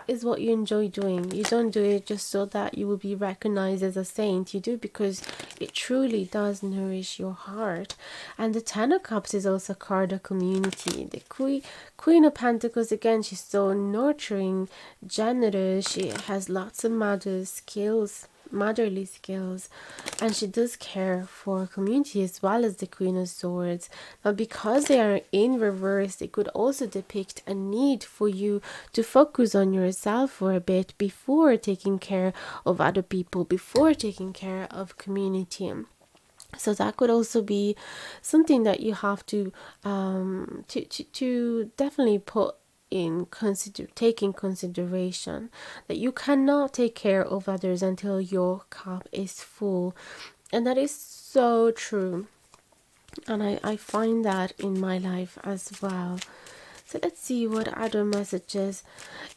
is what you enjoy doing. You don't do it just so that you will be recognized as a saint. You do because it truly does nourish your heart. And the Ten of Cups is also a card of community. The Queen of Pentacles, again, she's so nurturing, generous. She has lots of motherly skills, and she does care for community as well as the Queen of Swords. Now, because they are in reverse, it could also depict a need for you to focus on yourself for a bit before taking care of other people, before taking care of community. So that could also be something that you have to definitely take in consideration, that you cannot take care of others until your cup is full. And that is so true. And I find that in my life as well. So let's see what other messages.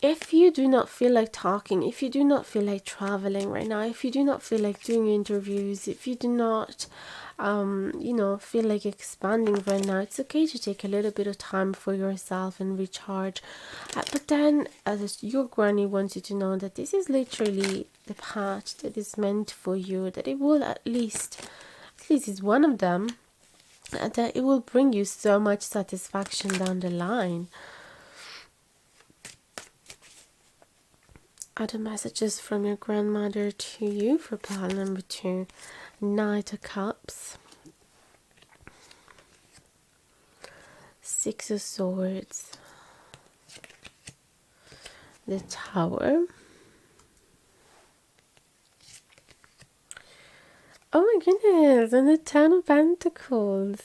If you do not feel like talking, if you do not feel like traveling right now, if you do not feel like doing interviews, if you do not feel like expanding right now, it's okay to take a little bit of time for yourself and recharge. But then, as your granny wants you to know that this is literally the path that is meant for you, that it will at least is one of them, that it will bring you so much satisfaction down the line. Other messages from your grandmother to you for pile number 2. Knight of Cups, Six of Swords, the Tower. Oh my goodness, and the Ten of Pentacles.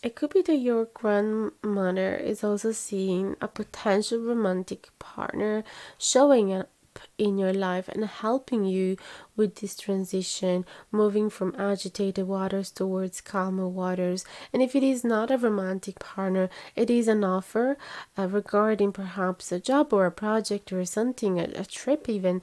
It could be that your grandmother is also seeing a potential romantic partner showing up in your life and helping you with this transition, moving from agitated waters towards calmer waters. And if it is not a romantic partner, it is an offer regarding perhaps a job or a project or something, a trip even,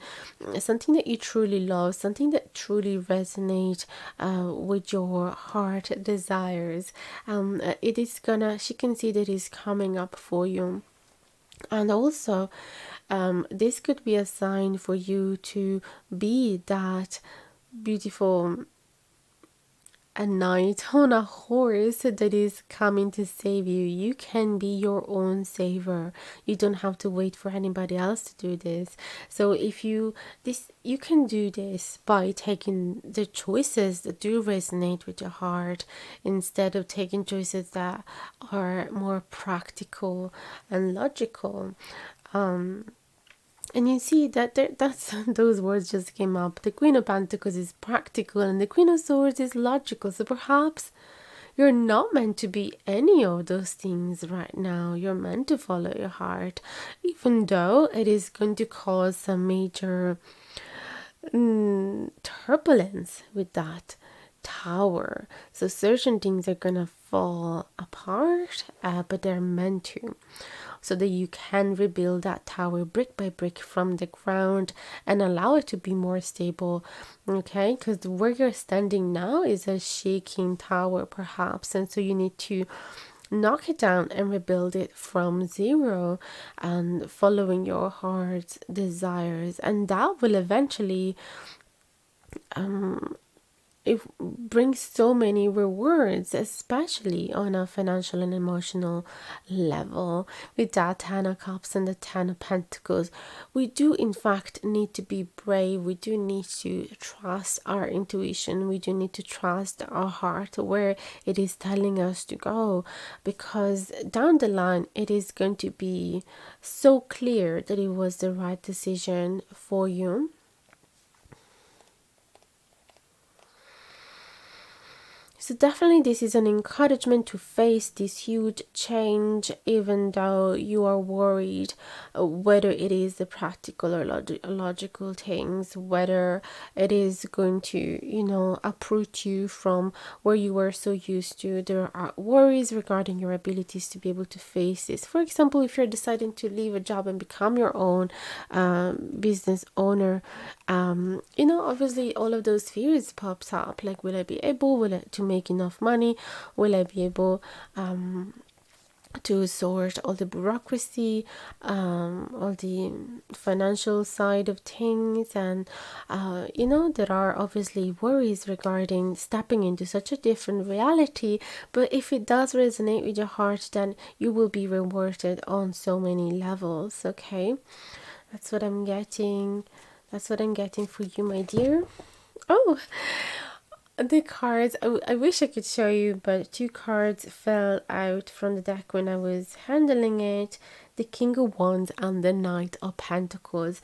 something that you truly love, something that truly resonates with your heart desires. She can see that it's coming up for you. And also, this could be a sign for you to be that beautiful a knight on a horse that is coming to save you. You can be your own savior. You don't have to wait for anybody else to do this. So if you can do this by taking the choices that do resonate with your heart, instead of taking choices that are more practical and logical. And you see that that's those words just came up. The Queen of Pentacles is practical and the Queen of Swords is logical. So perhaps you're not meant to be any of those things right now. You're meant to follow your heart, even though it is going to cause some major turbulence with that tower. So certain things are gonna fall apart, but they're meant to, so that you can rebuild that tower brick by brick from the ground and allow it to be more stable. Okay, because where you're standing now is a shaking tower perhaps, and so you need to knock it down and rebuild it from zero and following your heart's desires, and that will eventually it brings so many rewards, especially on a financial and emotional level. With that 10 of Cups and the 10 of Pentacles, we do in fact need to be brave. We do need to trust our intuition. We do need to trust our heart where it is telling us to go, because down the line it is going to be so clear that it was the right decision for you. So definitely this is an encouragement to face this huge change, even though you are worried whether it is the practical or logical things, whether it is going to, uproot you from where you were so used to. There are worries regarding your abilities to be able to face this. For example, if you're deciding to leave a job and become your own business owner, obviously all of those fears pops up, like, will I be able to make enough money? Will I be able to sort all the bureaucracy, all the financial side of things? And there are obviously worries regarding stepping into such a different reality, but if it does resonate with your heart, then you will be rewarded on so many levels. Okay, that's what I'm getting. That's what I'm getting for you, my dear. Oh, the cards. I wish I could show you, but two cards fell out from the deck when I was handling it. The King of Wands and the Knight of Pentacles.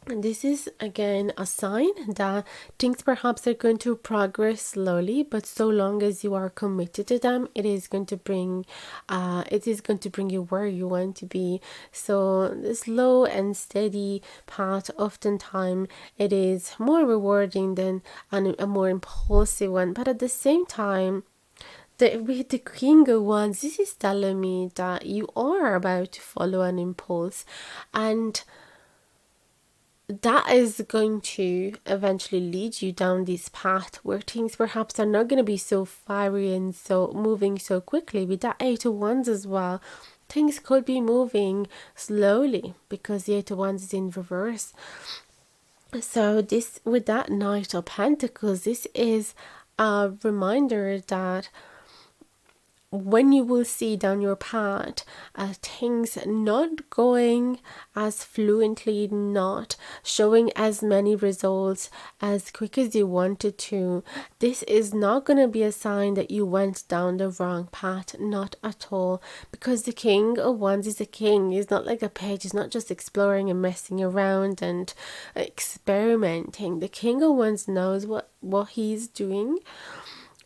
And this is again a sign that things perhaps are going to progress slowly, but so long as you are committed to them, it is going to bring you where you want to be. So the slow and steady path, oftentimes it is more rewarding than a more impulsive one, but at the same time, with the King of Wands, this is telling me that you are about to follow an impulse, and that is going to eventually lead you down this path where things perhaps are not going to be so fiery and so moving so quickly. With that Eight of Wands as well, things could be moving slowly because the Eight of Wands is in reverse. So this, with that Knight of Pentacles, this is a reminder that when you will see down your path things not going as fluently, not showing as many results as quick as you wanted to, this is not going to be a sign that you went down the wrong path, not at all, because the King of Wands is a king. He's not like a page. He's not just exploring and messing around and experimenting. The King of Wands knows what he's doing.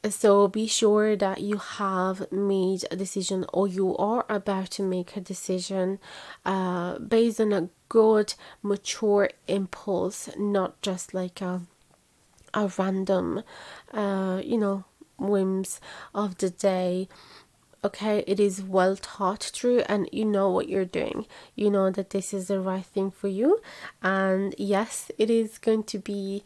So be sure that you have made a decision, or you are about to make a decision based on a good, mature impulse, not just like a random, whims of the day. Okay, it is well thought through, and you know what you're doing. You know that this is the right thing for you. And yes, it is going to be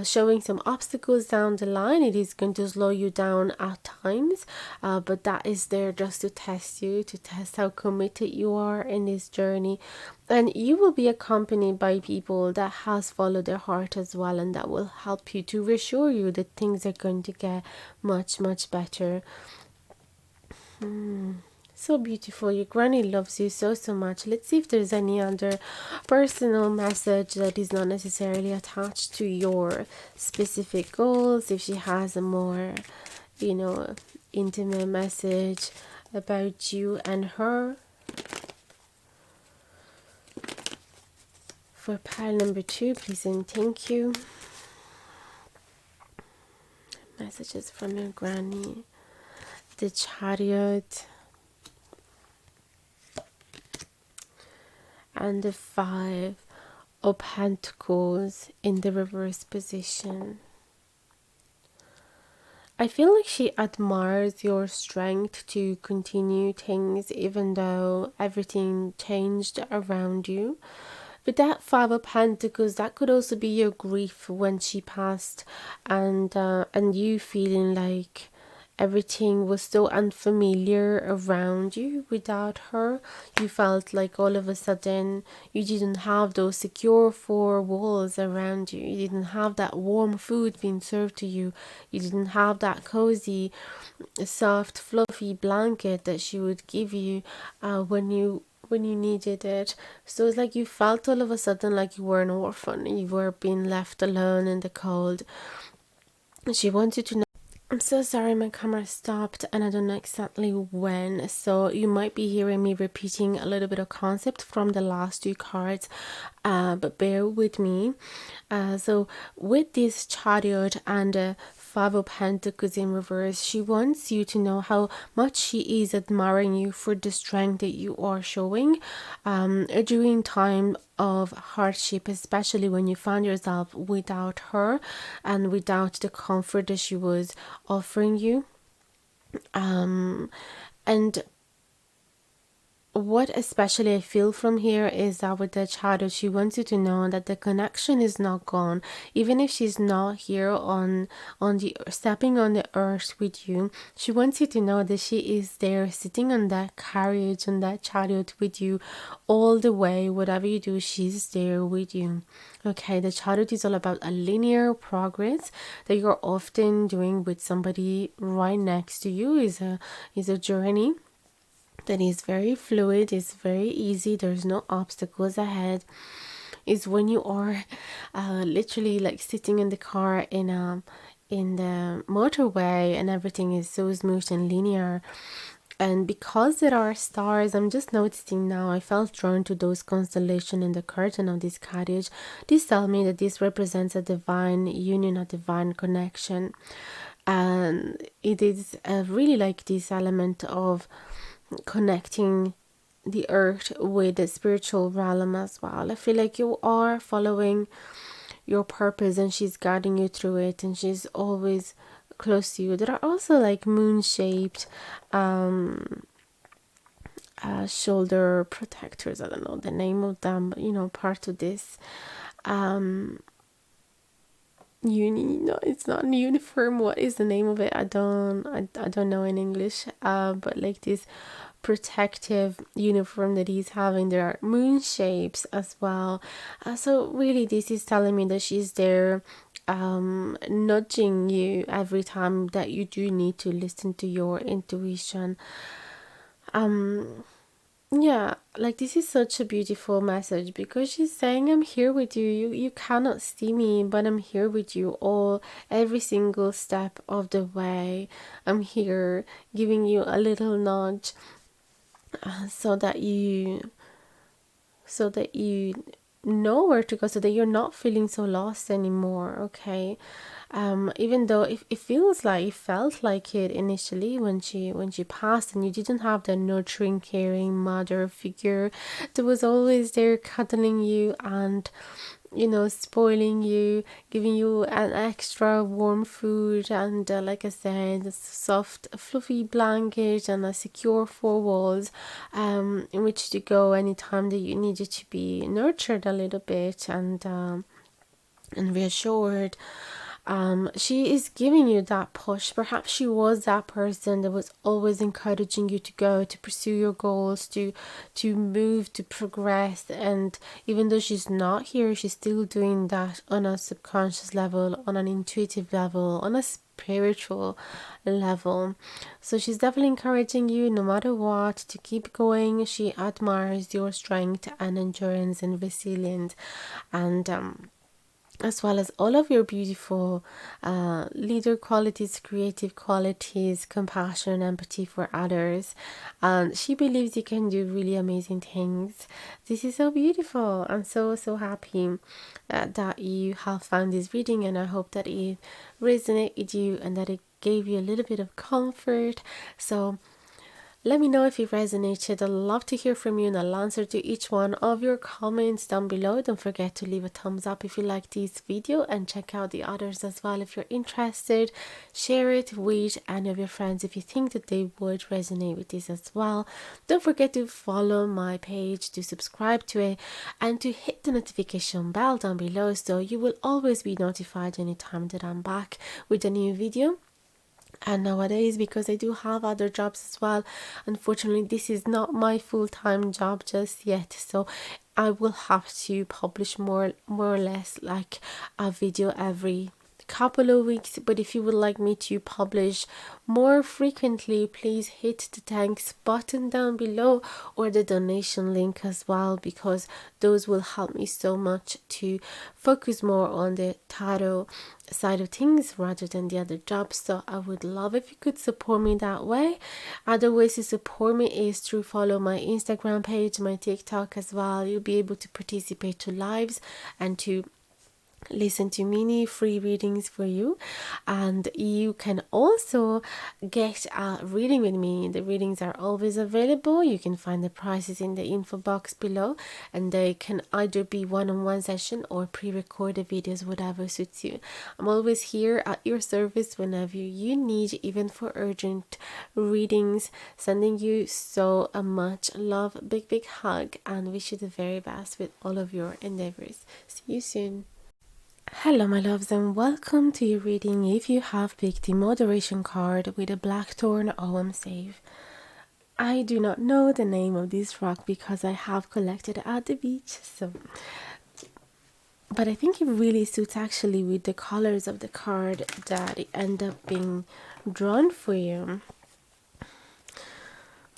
showing some obstacles down the line. It is going to slow you down at times, but that is there just to test you, to test how committed you are in this journey. And you will be accompanied by people that has followed their heart as well, and that will help you to reassure you that things are going to get much, much better. So beautiful. Your granny loves you so, so much. Let's see if there's any other personal message that is not necessarily attached to your specific goals. If she has a more, you know, intimate message about you and her. For pile number 2, please and thank you. Messages from your granny. The Chariot. And the 5 of Pentacles in the reverse position. I feel like she admires your strength to continue things even though everything changed around you. With that 5 of Pentacles, that could also be your grief when she passed, and you feeling like everything was so unfamiliar around you without her. You felt like all of a sudden you didn't have those secure 4 walls around you. You didn't have that warm food being served to you. You didn't have that cozy, soft, fluffy blanket that she would give you when you needed it. So it's like you felt all of a sudden like you were an orphan. You were being left alone in the cold. She wants you to know. I'm so sorry, my camera stopped and I don't know exactly when, so you might be hearing me repeating a little bit of concept from the last 2 cards, but bear with me. So with this Chariot and 5 of Pentacles in reverse, she wants you to know how much she is admiring you for the strength that you are showing during time of hardship, especially when you found yourself without her and without the comfort that she was offering you. And what especially I feel from here is that with the shadow, she wants you to know that the connection is not gone. Even if she's not here on the stepping on the earth with you, she wants you to know that she is there sitting on that carriage, on that chariot with you all the way. Whatever you do, she's there with you. Okay, the chariot is all about a linear progress that you're often doing with somebody right next to you. Is a journey that is very fluid, is very easy, there's no obstacles ahead. Is when you are literally like sitting in the car in the motorway and everything is so smooth and linear. And because there are stars, I'm just noticing now, I felt drawn to those constellations in the curtain of this carriage. This tells me that this represents a divine union, a divine connection. And it is really like this element of connecting the earth with the spiritual realm as well. I feel like you are following your purpose and she's guiding you through it, and she's always close to you. There are also like moon shaped shoulder protectors. I don't know the name of them, but you know, part of this no, it's not uniform. What is the name of it? I don't know in English. But like this protective uniform that he's having, there are moon shapes as well. So really, this is telling me that she's there, nudging you every time that you do need to listen to your intuition. Yeah, like this is such a beautiful message because she's saying, I'm here with you. You cannot see me, but I'm here with you every single step of the way. I'm here giving you a little nudge so that you know where to go, so that you're not feeling so lost anymore. Okay, even though it felt like it initially when she passed, and you didn't have the nurturing, caring mother figure that was always there cuddling you and spoiling you, giving you an extra warm food, and like I said, a soft, fluffy blanket and a secure four walls in which to go anytime that you needed to be nurtured a little bit and reassured. She is giving you that push. Perhaps she was that person that was always encouraging you to go, to pursue your goals, to move, to progress. And even though she's not here, she's still doing that on a subconscious level, on an intuitive level, on a spiritual level. So she's definitely encouraging you, no matter what, to keep going. She admires your strength and endurance and resilience, and as well as all of your beautiful leader qualities, creative qualities, compassion, empathy for others. She believes you can do really amazing things. This is so beautiful. I'm so happy that you have found this reading, and I hope that it resonated with you and that it gave you a little bit of comfort. So let me know if it resonated. I'd love to hear from you, and I'll answer to each one of your comments down below. Don't forget to leave a thumbs up if you like this video, and check out the others as well if you're interested. Share it with any of your friends if you think that they would resonate with this as well. Don't forget to follow my page, to subscribe to it, and to hit the notification bell down below so you will always be notified anytime that I'm back with a new video. And nowadays, because I do have other jobs as well, unfortunately this is not my full-time job just yet, so I will have to publish more or less like a video every couple of weeks. But if you would like me to publish more frequently, please hit the thanks button down below or the donation link as well, because those will help me so much to focus more on the tarot side of things rather than the other jobs. So I would love if you could support me that way. Other ways to support me is to follow my Instagram page, my TikTok as well. You'll be able to participate to lives and to listen to mini free readings for you, and you can also get a reading with me. The readings are always available. You can find the prices in the info box below, and they can either be one-on-one session or pre-recorded videos, whatever suits you. I'm always here at your service whenever you need, even for urgent readings. Sending you so much love, big hug, and wish you the very best with all of your endeavors. See you soon. Hello my loves, and welcome to your reading if you have picked the moderation card with a blackthorn OM save. I do not know the name of this rock because I have collected it at the beach, but I think it really suits actually with the colors of the card that it end up being drawn for you.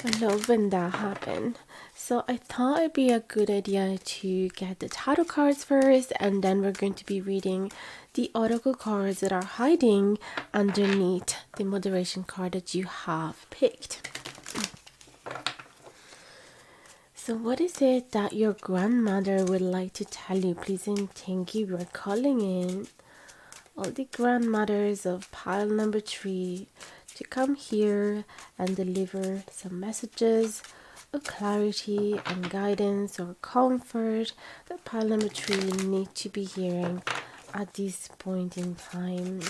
I love when that happens. So I thought it'd be a good idea to get the tarot cards first, and then we're going to be reading the oracle cards that are hiding underneath the moderation card that you have picked. So what is it that your grandmother would like to tell you? Please and thank you. We're calling in all the grandmothers of pile number 3 to come here and deliver some messages of clarity and guidance or comfort that pile number 3 need to be hearing at this point in time.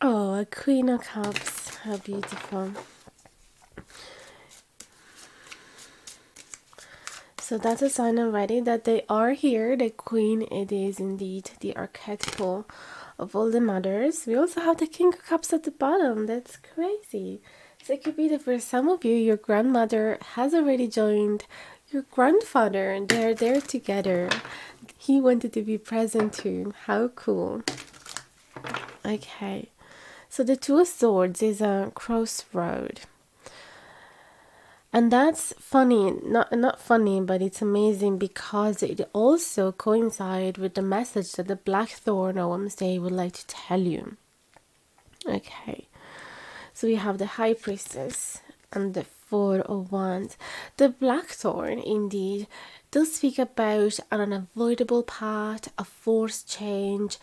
Oh, a Queen of Cups. How beautiful. So that's a sign already that they are here. The Queen, it is indeed the archetypal of all the mothers. We also have the King of Cups at the bottom. That's crazy. So it could be that for some of you, your grandmother has already joined your grandfather and they're there together. He wanted to be present too. How cool. Okay. So the Two of Swords is a crossroad. And that's funny, not funny, but it's amazing because it also coincides with the message that the Blackthorn OMC would like to tell you. Okay, so we have the High Priestess, and the Four of Wands. The Blackthorn indeed does speak about an unavoidable path, a forced change,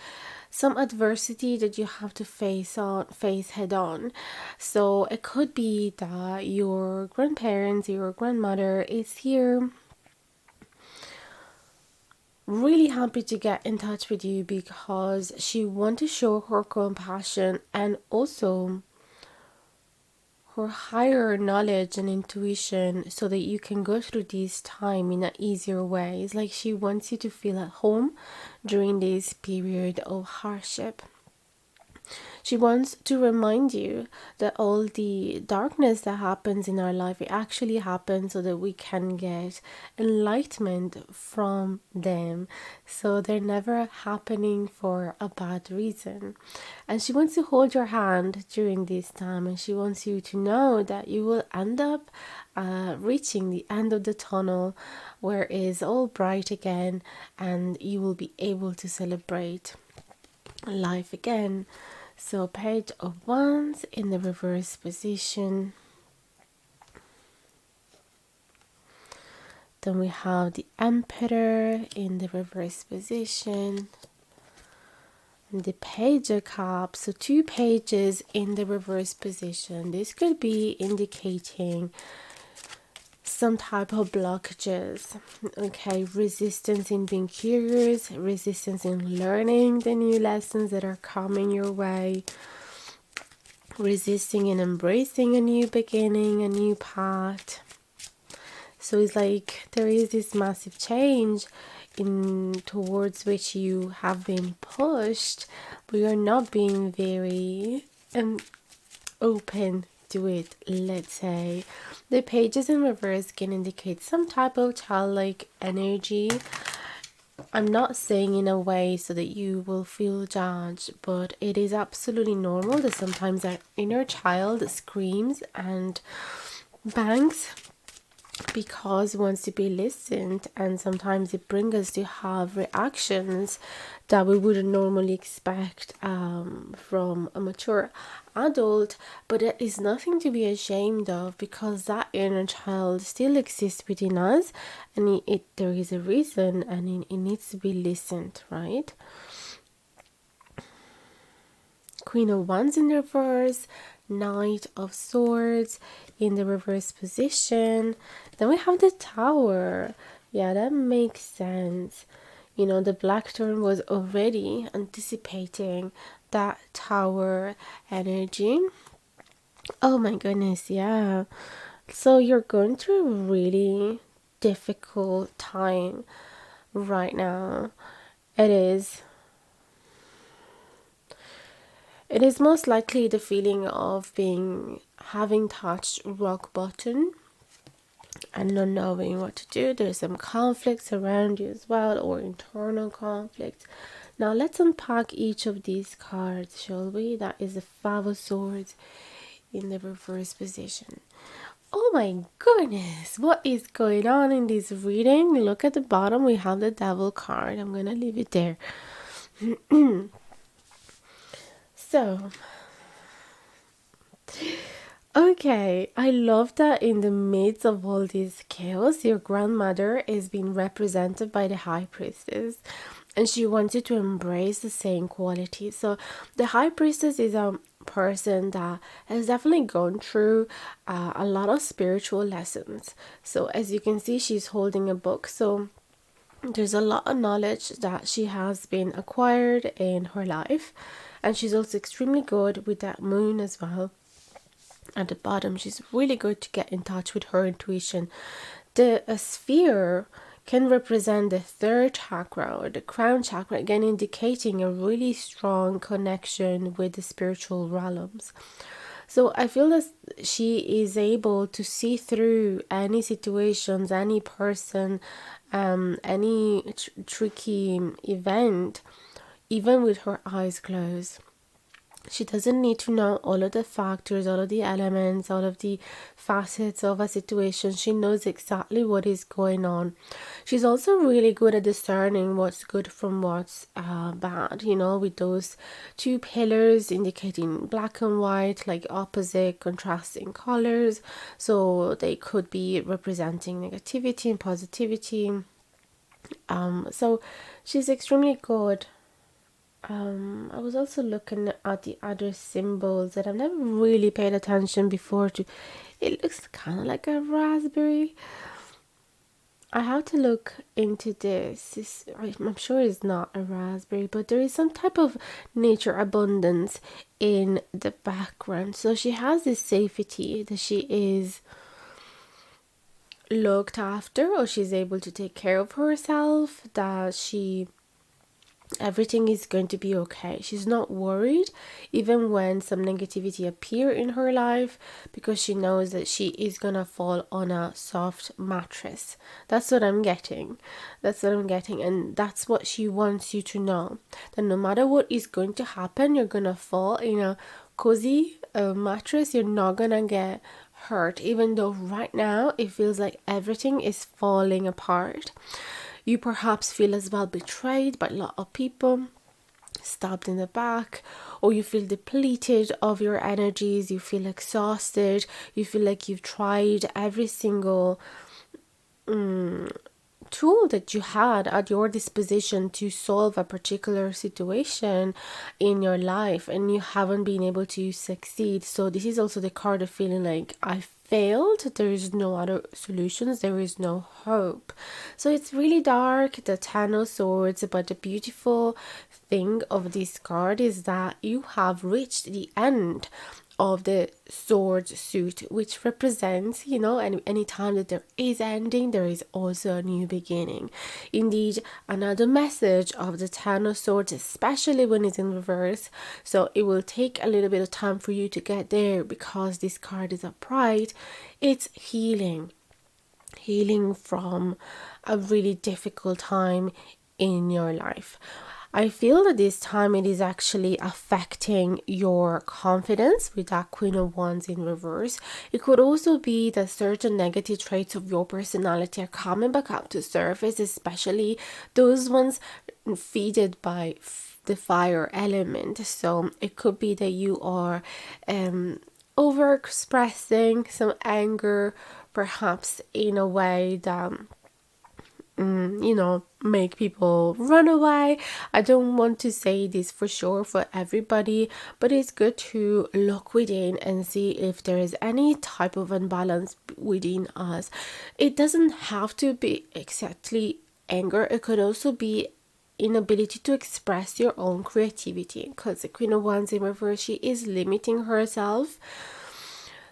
some adversity that you have to face head on. So it could be that your grandparents, your grandmother is here really happy to get in touch with you because she wants to show her compassion and also her higher knowledge and intuition so that you can go through this time in an easier way. It's like she wants you to feel at home during this period of hardship. She wants to remind you that all the darkness that happens in our life, it actually happens so that we can get enlightenment from them. So they're never happening for a bad reason. And she wants to hold your hand during this time, and she wants you to know that you will end up reaching the end of the tunnel where it is all bright again, and you will be able to celebrate life again. So Page of Wands in the reverse position. Then we have the Emperor in the reverse position. And the Page of Cups. So 2 pages in the reverse position. This could be indicating some type of blockages, okay, resistance in being curious, resistance in learning the new lessons that are coming your way, resisting in embracing a new beginning, a new path. So it's like there is this massive change in towards which you have been pushed, but you're not being very open to it, let's say. The pages in reverse can indicate some type of childlike energy. I'm not saying in a way so that you will feel judged, but it is absolutely normal that sometimes our inner child screams and bangs because it wants to be listened, and sometimes it brings us to have reactions that we wouldn't normally expect from a mature adult. But it is nothing to be ashamed of because that inner child still exists within us, and there is a reason, and it needs to be listened, right? Queen of Wands in reverse, Knight of Swords in the reverse position. Then we have the Tower. Yeah, that makes sense. You know, the Blackthorn was already anticipating that Tower energy. Oh my goodness, yeah. So you're going through a really difficult time right now. It is. It is most likely the feeling of having touched rock bottom and not knowing what to do. There's some conflicts around you as well, or internal conflicts. Now let's unpack each of these cards, shall we? That is the Five of Swords in the reverse position. Oh my goodness, what is going on in this reading? Look at the bottom, we have the Devil card. I'm gonna leave it there. So, okay, I love that in the midst of all this chaos, your grandmother is being represented by the High Priestess, and she wants you to embrace the same quality. So, the High Priestess is a person that has definitely gone through a lot of spiritual lessons. So, as you can see, she's holding a book. So, there's a lot of knowledge that she has been acquired in her life, and she's also extremely good with that moon as well. At the bottom, she's really good to get in touch with her intuition. The sphere can represent the third chakra or the crown chakra, again indicating a really strong connection with the spiritual realms. So I feel that she is able to see through any situations, any person, any tricky event, even with her eyes closed. She doesn't need to know all of the factors, all of the elements, all of the facets of a situation. She knows exactly what is going on. She's also really good at discerning what's good from what's bad, with those two pillars indicating black and white, like opposite, contrasting colors. So they could be representing negativity and positivity. So she's extremely good. I was also looking at the other symbols that I've never really paid attention before to. It looks kind of like a raspberry. I have to look into this. I'm sure it's not a raspberry, but there is some type of nature abundance in the background. So she has this safety that she is looked after, or she's able to take care of herself, that everything is going to be okay. She's not worried even when some negativity appear in her life, because she knows that she is gonna fall on a soft mattress. That's what I'm getting. And that's what she wants you to know, that no matter what is going to happen, you're gonna fall in a cozy mattress. You're not gonna get hurt, even though right now it feels like everything is falling apart. You perhaps feel as well betrayed by a lot of people, stabbed in the back, or you feel depleted of your energies, you feel exhausted, you feel like you've tried every single tool that you had at your disposition to solve a particular situation in your life, and you haven't been able to succeed. So this is also the card of feeling like I failed, there is no other solutions, there is no hope. So it's really dark, the Ten of Swords, but the beautiful thing of this card is that you have reached the end of the sword suit, which represents, any time that there is ending, there is also a new beginning. Indeed, another message of the Ten of Swords, especially when it's in reverse. So it will take a little bit of time for you to get there, because this card is upright. It's healing from a really difficult time in your life. I feel that this time it is actually affecting your confidence with that Queen of Wands in reverse. It could also be that certain negative traits of your personality are coming back up to surface, especially those ones feeded by the fire element. So it could be that you are over expressing some anger, perhaps in a way that make people run away. I don't want to say this for sure for everybody, but it's good to look within and see if there is any type of imbalance within us. It doesn't have to be exactly anger. It could also be inability to express your own creativity, because the Queen of Wands in reverse, she is limiting herself.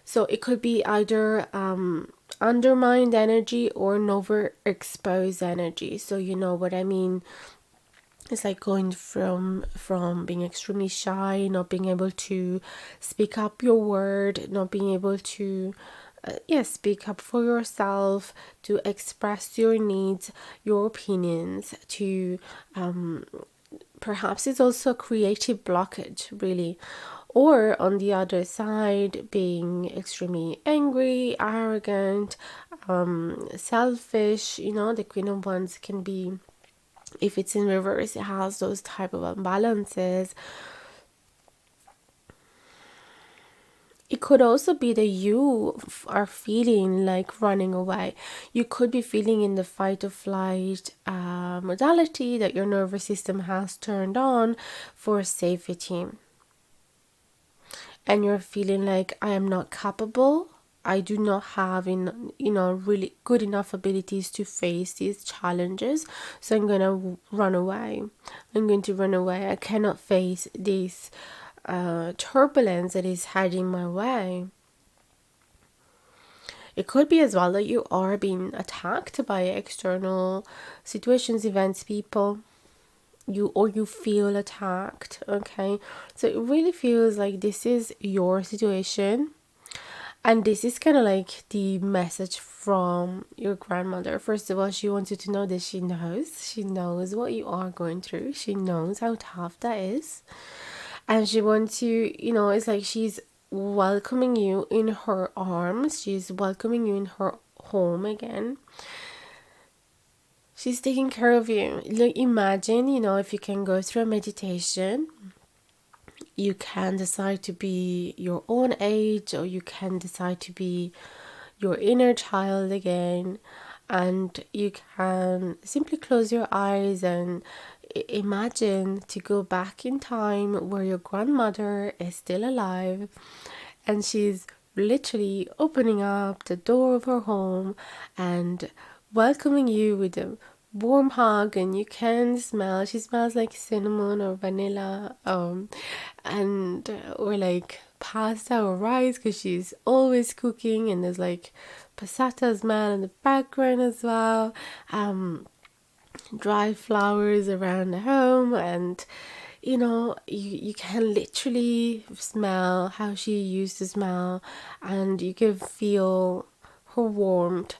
So it could be either undermined energy or an overexposed energy. So you know what I mean. It's like going from being extremely shy, not being able to speak up your word, not being able to speak up for yourself, to express your needs, your opinions, to perhaps it's also a creative blockage, really. Or on the other side, being extremely angry, arrogant, selfish. The Queen of Wands can be, if it's in reverse, it has those type of imbalances. It could also be that you are feeling like running away. You could be feeling in the fight or flight modality, that your nervous system has turned on for safety. And you're feeling like, I am not capable. I do not have really good enough abilities to face these challenges. So I'm going to run away. I cannot face this turbulence that is heading my way. It could be as well that you are being attacked by external situations, events, people. You feel attacked. Okay, so it really feels like this is your situation, and this is kind of like the message from your grandmother. First of all, she wants you to know that she knows what you are going through. She knows how tough that is. and she wants you, it's like she's welcoming you in her arms, she's welcoming you in her home again. She's taking care of you. Like, imagine, if you can go through a meditation, you can decide to be your own age, or you can decide to be your inner child again, and you can simply close your eyes and imagine to go back in time where your grandmother is still alive, and she's literally opening up the door of her home and welcoming you with a warm hug, and you can smell, she smells like cinnamon or vanilla, and or like pasta or rice, because she's always cooking, and there's like passata smell in the background as well, dry flowers around the home, and you can literally smell how she used to smell, and you can feel her warmth.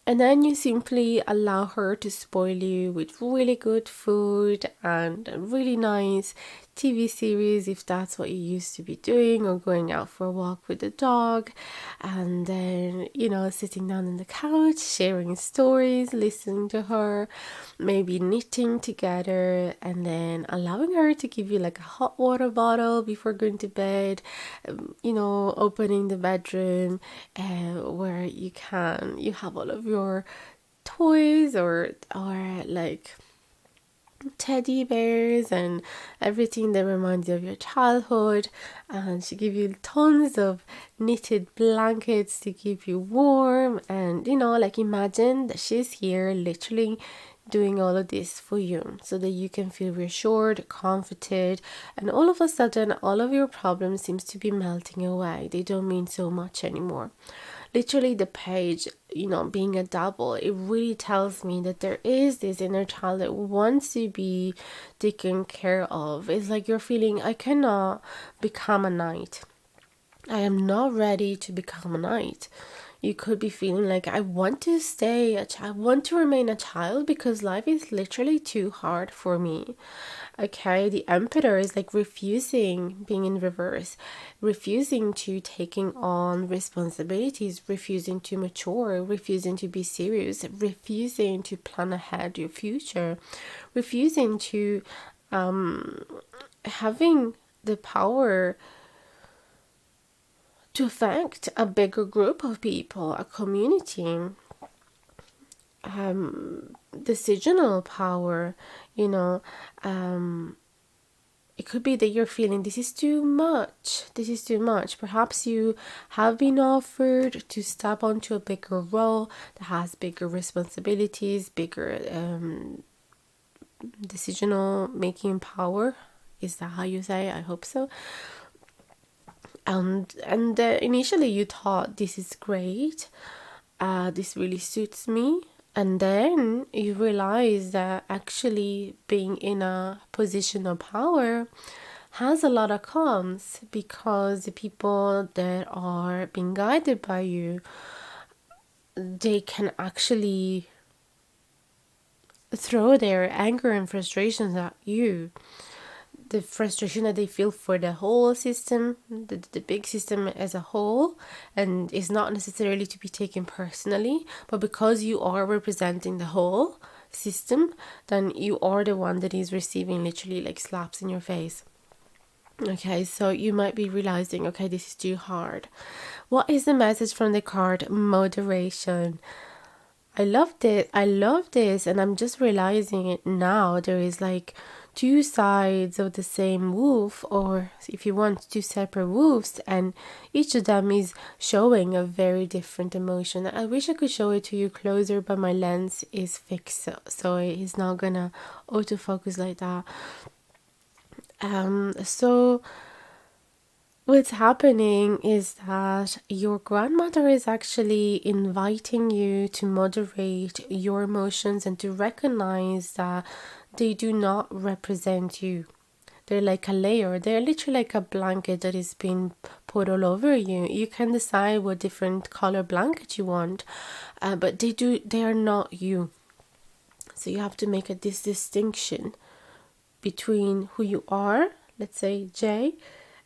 And then you simply allow her to spoil you with really good food and a really nice TV series, if that's what you used to be doing, or going out for a walk with the dog. And then, sitting down on the couch, sharing stories, listening to her, maybe knitting together, and then allowing her to give you like a hot water bottle before going to bed, opening the bedroom where you have all of your toys, or like teddy bears and everything that reminds you of your childhood, and she give you tons of knitted blankets to keep you warm, and like, imagine that she's here literally doing all of this for you so that you can feel reassured, comforted, and all of a sudden all of your problems seems to be melting away. They don't mean so much anymore. Literally, the page, being a double, it really tells me that there is this inner child that wants to be taken care of. It's like you're feeling, I cannot become a knight. I am not ready to become a knight. You could be feeling like, I want to stay a child, I want to remain a child because life is literally too hard for me. Okay, the emperor is like refusing, being in reverse, refusing to taking on responsibilities, refusing to mature, refusing to be serious, refusing to plan ahead your future, refusing to having the power to affect a bigger group of people, a community, decisional power, it could be that you're feeling this is too much. This is too much. Perhaps you have been offered to step onto a bigger role that has bigger responsibilities, bigger decisional making power. Is that how you say? I hope so. And initially you thought, this is great. This really suits me. And then you realize that actually being in a position of power has a lot of cons, because the people that are being guided by you, they can actually throw their anger and frustrations at you. The frustration that they feel for the whole system, the big system as a whole, and is not necessarily to be taken personally, but because you are representing the whole system, then you are the one that is receiving literally like slaps in your face. Okay, so you might be realizing, okay, this is too hard. What is the message from the card? Moderation. I love this, and I'm just realizing it now. There is like two sides of the same wolf, or if you want, two separate wolves, and each of them is showing a very different emotion. I wish I could show it to you closer, but my lens is fixed, so it's not gonna autofocus like that. So what's happening is that your grandmother is actually inviting you to moderate your emotions and to recognize that they do not represent you. They're like a layer. They're literally like a blanket that is being put all over you. You can decide what different color blanket you want, but they are not you. So you have to make this distinction between who you are, let's say J,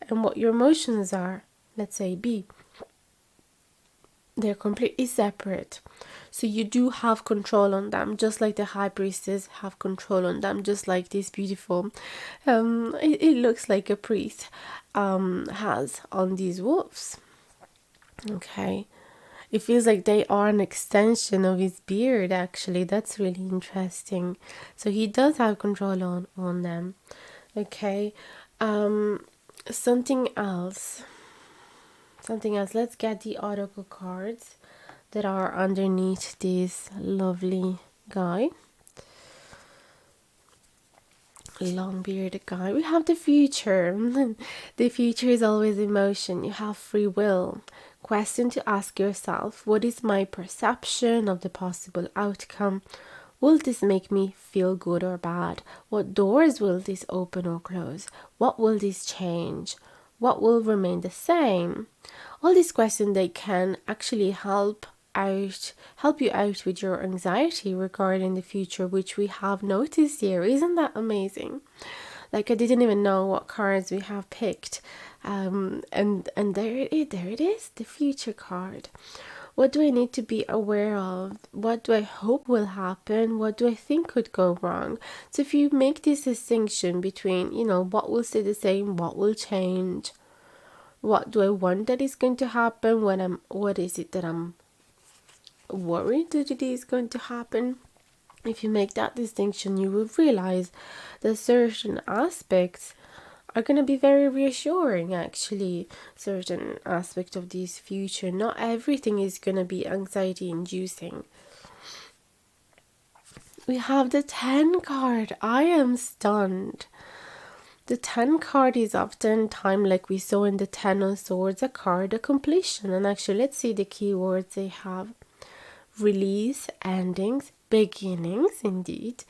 and what your emotions are, let's say B. They're completely separate. So you do have control on them, just like the high priestess have control on them, just like this beautiful, it looks like a priest has on these wolves. Okay. It feels like they are an extension of his beard, actually. That's really interesting. So he does have control on them. Okay. Um, something else. Something else. Let's get the oracle cards that are underneath this lovely guy. Long bearded guy. We have the future. The future is always emotion. You have free will. Question to ask yourself: what is my perception of the possible outcome? Will this make me feel good or bad? What doors will this open or close? What will this change? What will remain the same? All these questions, they can actually help you out with your anxiety regarding the future, which we have noticed here. Isn't that amazing? Like, I didn't even know what cards we have picked, and there it is, the future card. What do I need to be aware of? What do I hope will happen? What do I think could go wrong? So if you make this distinction between, what will stay the same, what will change, what do I want that is going to happen, what is it that I'm worried that it is going to happen? If you make that distinction, you will realize that certain aspects are going to be very reassuring, actually. Certain aspect of this future, not everything is going to be anxiety inducing. We have the 10 card. I am stunned. The 10 card is often time, like we saw in the 10 of swords, a card of completion. And actually, let's see the keywords they have: release, endings, beginnings, indeed,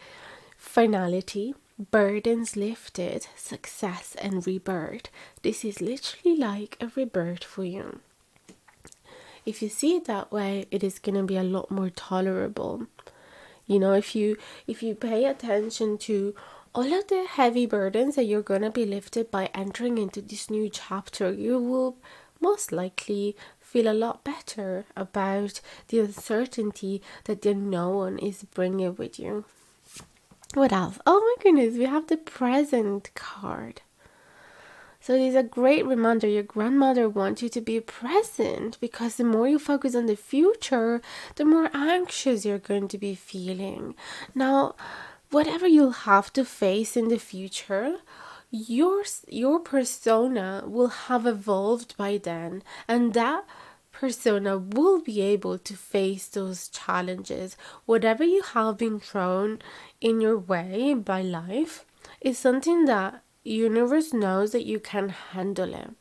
finality, burdens lifted, success, and rebirth. This is literally like a rebirth for you. If you see it that way, it is going to be a lot more tolerable. If you pay attention to all of the heavy burdens that you're going to be lifted by entering into this new chapter, you will most likely feel a lot better about the uncertainty that the unknown is bringing with you. What else? Oh my goodness, we have the present card. So it is a great reminder. Your grandmother wants you to be present, because the more you focus on the future, the more anxious you're going to be feeling. Now, whatever you'll have to face in the future, your persona will have evolved by then, and that persona will be able to face those challenges. Whatever you have been thrown in your way by life is something that universe knows that you can handle it.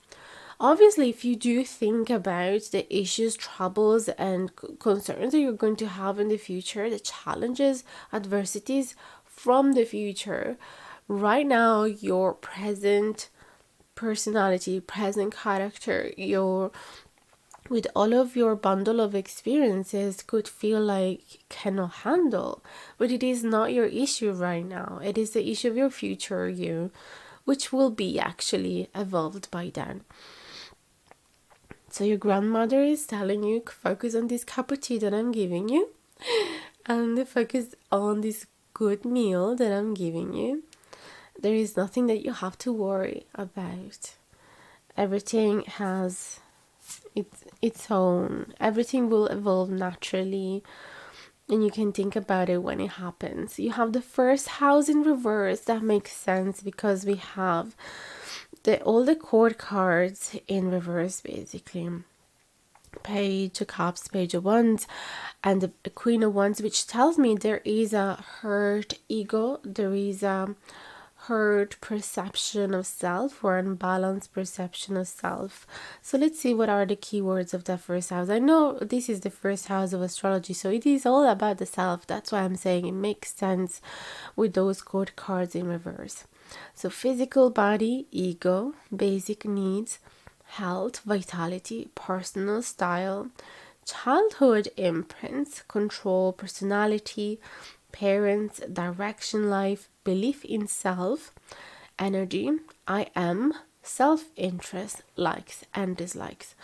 Obviously, if you do think about the issues, troubles, and concerns that you're going to have in the future, the challenges, adversities from the future, right now, your present personality, present character, with all of your bundle of experiences could feel like cannot handle. But it is not your issue right now. It is the issue of your future you, which will be actually evolved by then. So your grandmother is telling you, focus on this cup of tea that I'm giving you, and focus on this good meal that I'm giving you. There is nothing that you have to worry about. Everything has its own. Everything will evolve naturally, and you can think about it when it happens. You have the first house in reverse. That makes sense because we have all the court cards in reverse, basically. Page of Cups, Page of Wands, and the Queen of Wands, which tells me there is a hurt ego, there is a hurt perception of self, or unbalanced perception of self. So let's see what are the keywords of that first house. I know this is the first house of astrology, so it is all about the self. That's why I'm saying it makes sense with those court cards in reverse. So physical body, ego, basic needs, health, vitality, personal style, childhood imprints, control, personality, parents, direction, life, belief in self, energy, I am, self-interest, likes and dislikes.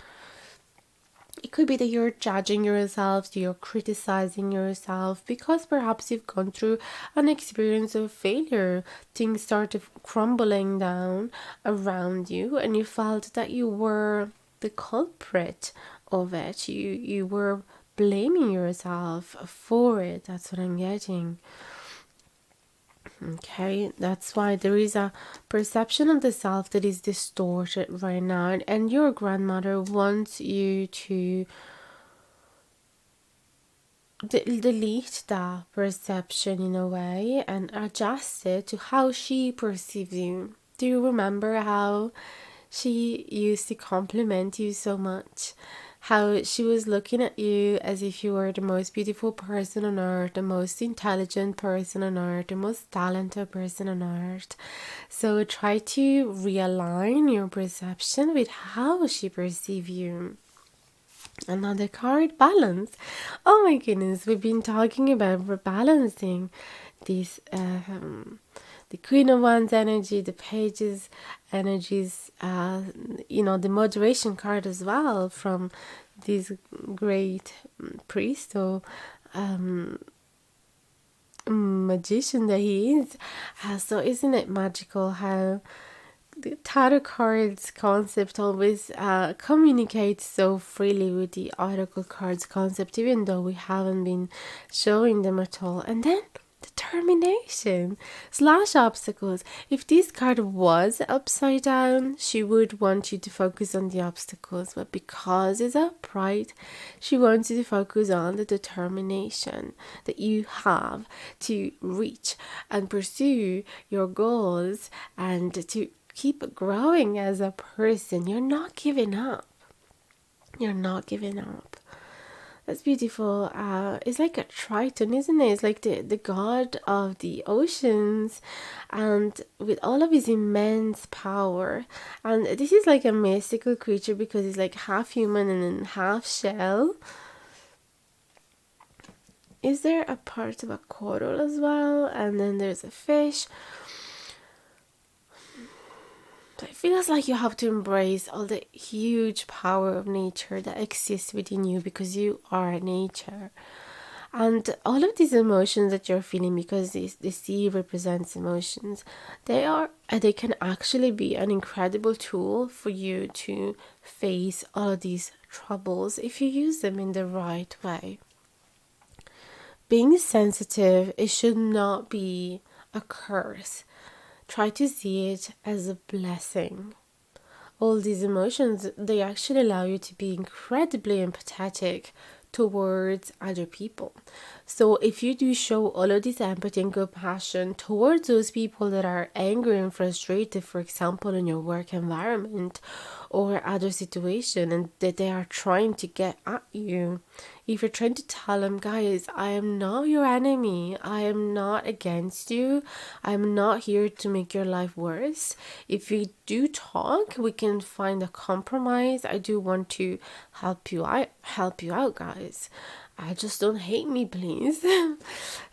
It could be that you're judging yourself, you're criticizing yourself because perhaps you've gone through an experience of failure. Things started crumbling down around you and you felt that you were the culprit of it. You were blaming yourself for it. That's what I'm getting. Okay, that's why there is a perception of the self that is distorted right now, and your grandmother wants you to delete that perception in a way and adjust it to how she perceives you. Do you remember how she used to compliment you so much? How she was looking at you as if you were the most beautiful person on earth, the most intelligent person on earth, the most talented person on earth. So try to realign your perception with how she perceives you. Another card, balance. Oh my goodness, we've been talking about rebalancing this the Queen of Wands energy, the Pages energies, the moderation card as well from this great priest or magician that he is. So isn't it magical how the tarot cards concept always communicates so freely with the oracle cards concept, even though we haven't been showing them at all. And then determination slash obstacles. If this card was upside down, she would want you to focus on the obstacles, but because it's upright, she wants you to focus on the determination that you have to reach and pursue your goals and to keep growing as a person. You're not giving up. You're not giving up. That's beautiful. It's like a Triton, isn't it? It's like the god of the oceans, and with all of his immense power. And this is like a mystical creature because he's like half human and then half shell. Is there a part of a coral as well? And then there's a fish. So it feels like you have to embrace all the huge power of nature that exists within you because you are nature. And all of these emotions that you're feeling, because the sea represents emotions, they can actually be an incredible tool for you to face all of these troubles if you use them in the right way. Being sensitive, it should not be a curse. Try to see it as a blessing. All these emotions, they actually allow you to be incredibly empathetic towards other people. So if you do show all of this empathy and compassion towards those people that are angry and frustrated, for example, in your work environment or other situation, and that they are trying to get at you, if you're trying to tell them, guys, I am not your enemy, I am not against you, I'm not here to make your life worse. If we do talk, we can find a compromise. I do want to help you out, guys. Just don't hate me, please.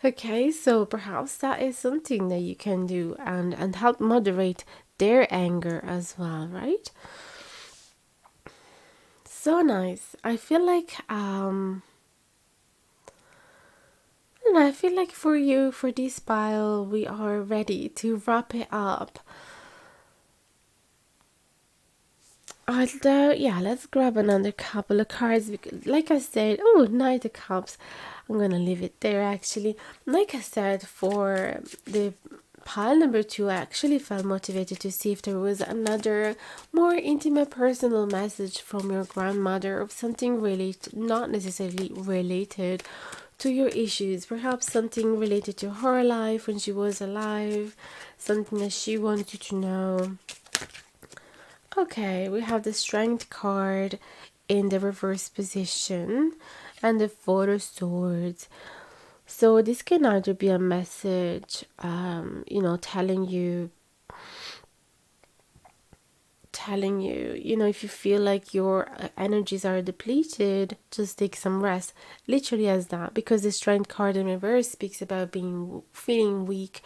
Okay, so perhaps that is something that you can do and help moderate their anger as well, right? So nice. I feel like for you, for this pile, we are ready to wrap it up. Let's grab another couple of cards because, like I said, Knight of Cups. I'm gonna leave it there actually. Like I said, for the pile number 2, I actually felt motivated to see if there was another more intimate personal message from your grandmother of something really not necessarily related to your issues, perhaps something related to her life when she was alive, something that she wanted you to know. Okay, we have the Strength card in the reverse position and the Four of Swords. So this can either be a message, telling you, if you feel like your energies are depleted, just take some rest. Literally as that, because the Strength card in reverse speaks about feeling weak,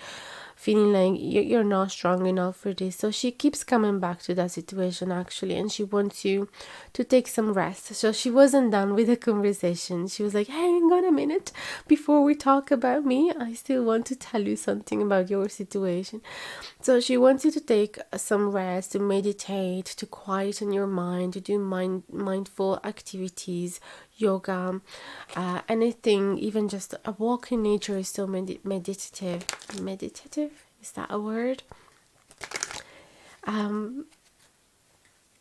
feeling like you're not strong enough for this. So she keeps coming back to that situation actually, and she wants you to take some rest. So she wasn't done with the conversation. She was like, hey, hang on a minute, before we talk about me, I still want to tell you something about your situation. So she wants you to take some rest, to meditate, to quieten your mind, to do mindful activities, yoga, anything, even just a walk in nature is so meditative. Meditative? Is that a word?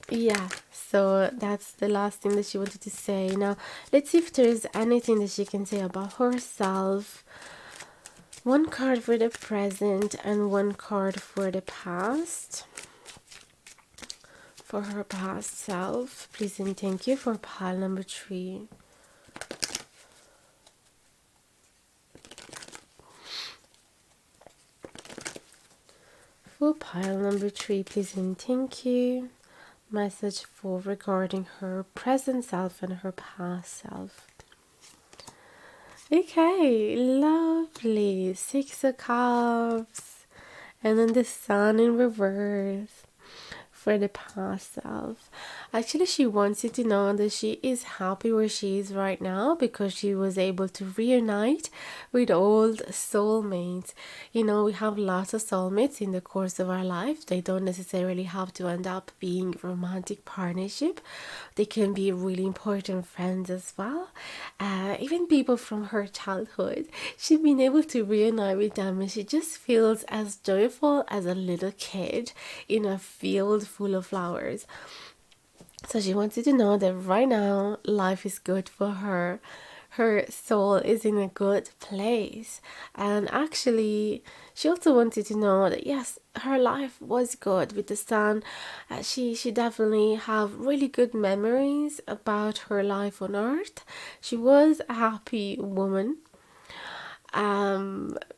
Yeah, so that's the last thing that she wanted to say. Now, let's see if there's anything that she can say about herself. One card for the present and one card for the past. For her past self, please and thank you for pile number 3. For pile number 3, please and thank you. Message for regarding her present self and her past self. Okay, lovely. 6 of Cups. And then the Sun in reverse for the past self. Actually, she wants you to know that she is happy where she is right now because she was able to reunite with old soulmates. You know, we have lots of soulmates in the course of our life. They don't necessarily have to end up being romantic partnership. They can be really important friends as well. Even people from her childhood. She's been able to reunite with them, and she just feels as joyful as a little kid in a field full of flowers. So she wants you to know that right now life is good for her. Her soul is in a good place. And actually, she also wanted to know that yes, her life was good with the Sun. She definitely have really good memories about her life on Earth. She was a happy woman.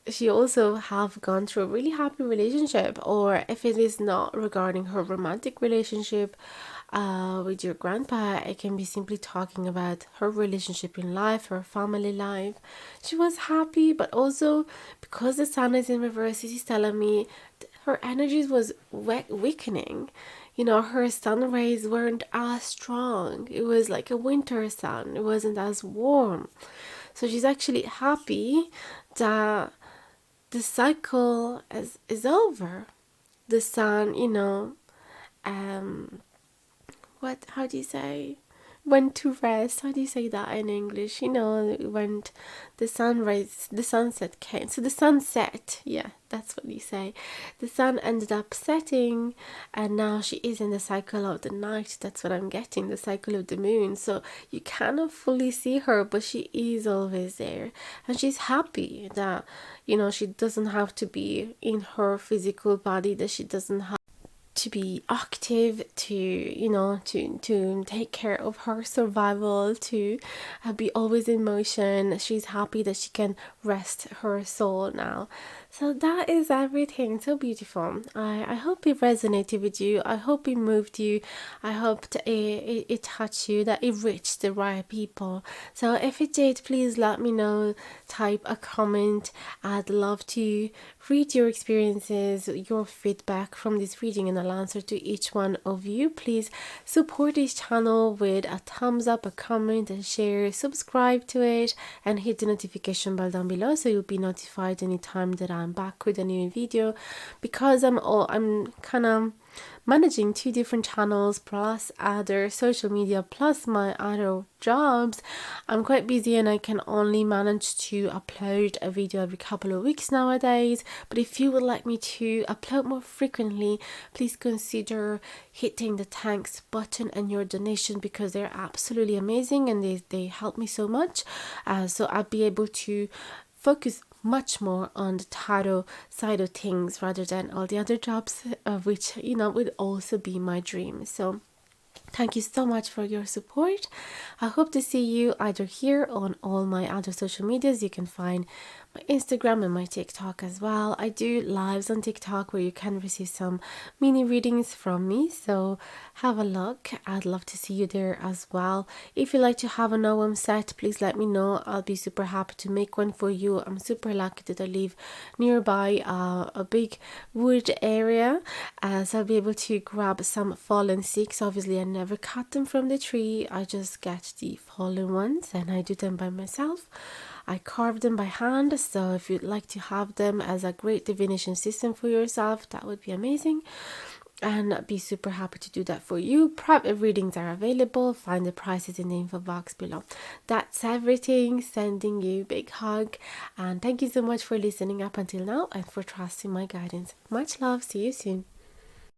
She also have gone through a really happy relationship, or if it is not regarding her romantic relationship with your grandpa, it can be simply talking about her relationship in life, her family life. She was happy, but also because the Sun is in reverse, she's telling me her energies was weakening. You know, her sun rays weren't as strong. It was like a winter sun. It wasn't as warm. So she's actually happy that the cycle is over. The Sun, you know, how do you say? Went to rest. How do you say that in English? You know, when the sunrise, the sunset came. So the sunset, yeah, that's what you say. The sun ended up setting, and now she is in the cycle of the night. That's what I'm getting, the cycle of the moon. So you cannot fully see her, but she is always there. And she's happy that, you know, she doesn't have to be in her physical body, that she doesn't have to be active, to to take care of her survival, to be always in motion. She's happy that she can rest her soul now. So that is everything. So beautiful. I hope it resonated with you. I hope it moved you. I hope it touched you, that it reached the right people. So if it did, please let me know. Type a comment. I'd love to read your experiences, your feedback from this reading, and I'll answer to each one of you. Please support this channel with a thumbs up, a comment, and share. Subscribe to it and hit the notification bell down below so you'll be notified anytime that I'm back with a new video. Because I'm kind of managing 2 different channels plus other social media plus my other jobs, I'm quite busy and I can only manage to upload a video every couple of weeks nowadays. But if you would like me to upload more frequently, please consider hitting the thanks button and your donation, because they're absolutely amazing and they help me so much. So I'll be able to focus much more on the tarot side of things rather than all the other jobs, which would also be my dream. So thank you so much for your support. I hope to see you either here on all my other social medias. You can find my Instagram and my TikTok as well. I do lives on TikTok where you can receive some mini readings from me, so have a look. I'd love to see you there as well. If you like to have a Noam set, please let me know. I'll be super happy to make one for you. I'm super lucky that I live nearby a big wood area, so I'll be able to grab some fallen sticks. Obviously I never cut them from the tree, I just get the fallen ones and I do them by myself. I carve them by hand, so if you'd like to have them as a great divination system for yourself, that would be amazing, and I'd be super happy to do that for you. Private readings are available. Find the prices in the info box below. That's everything. Sending you a big hug, and thank you so much for listening up until now and for trusting my guidance. Much love. See you soon.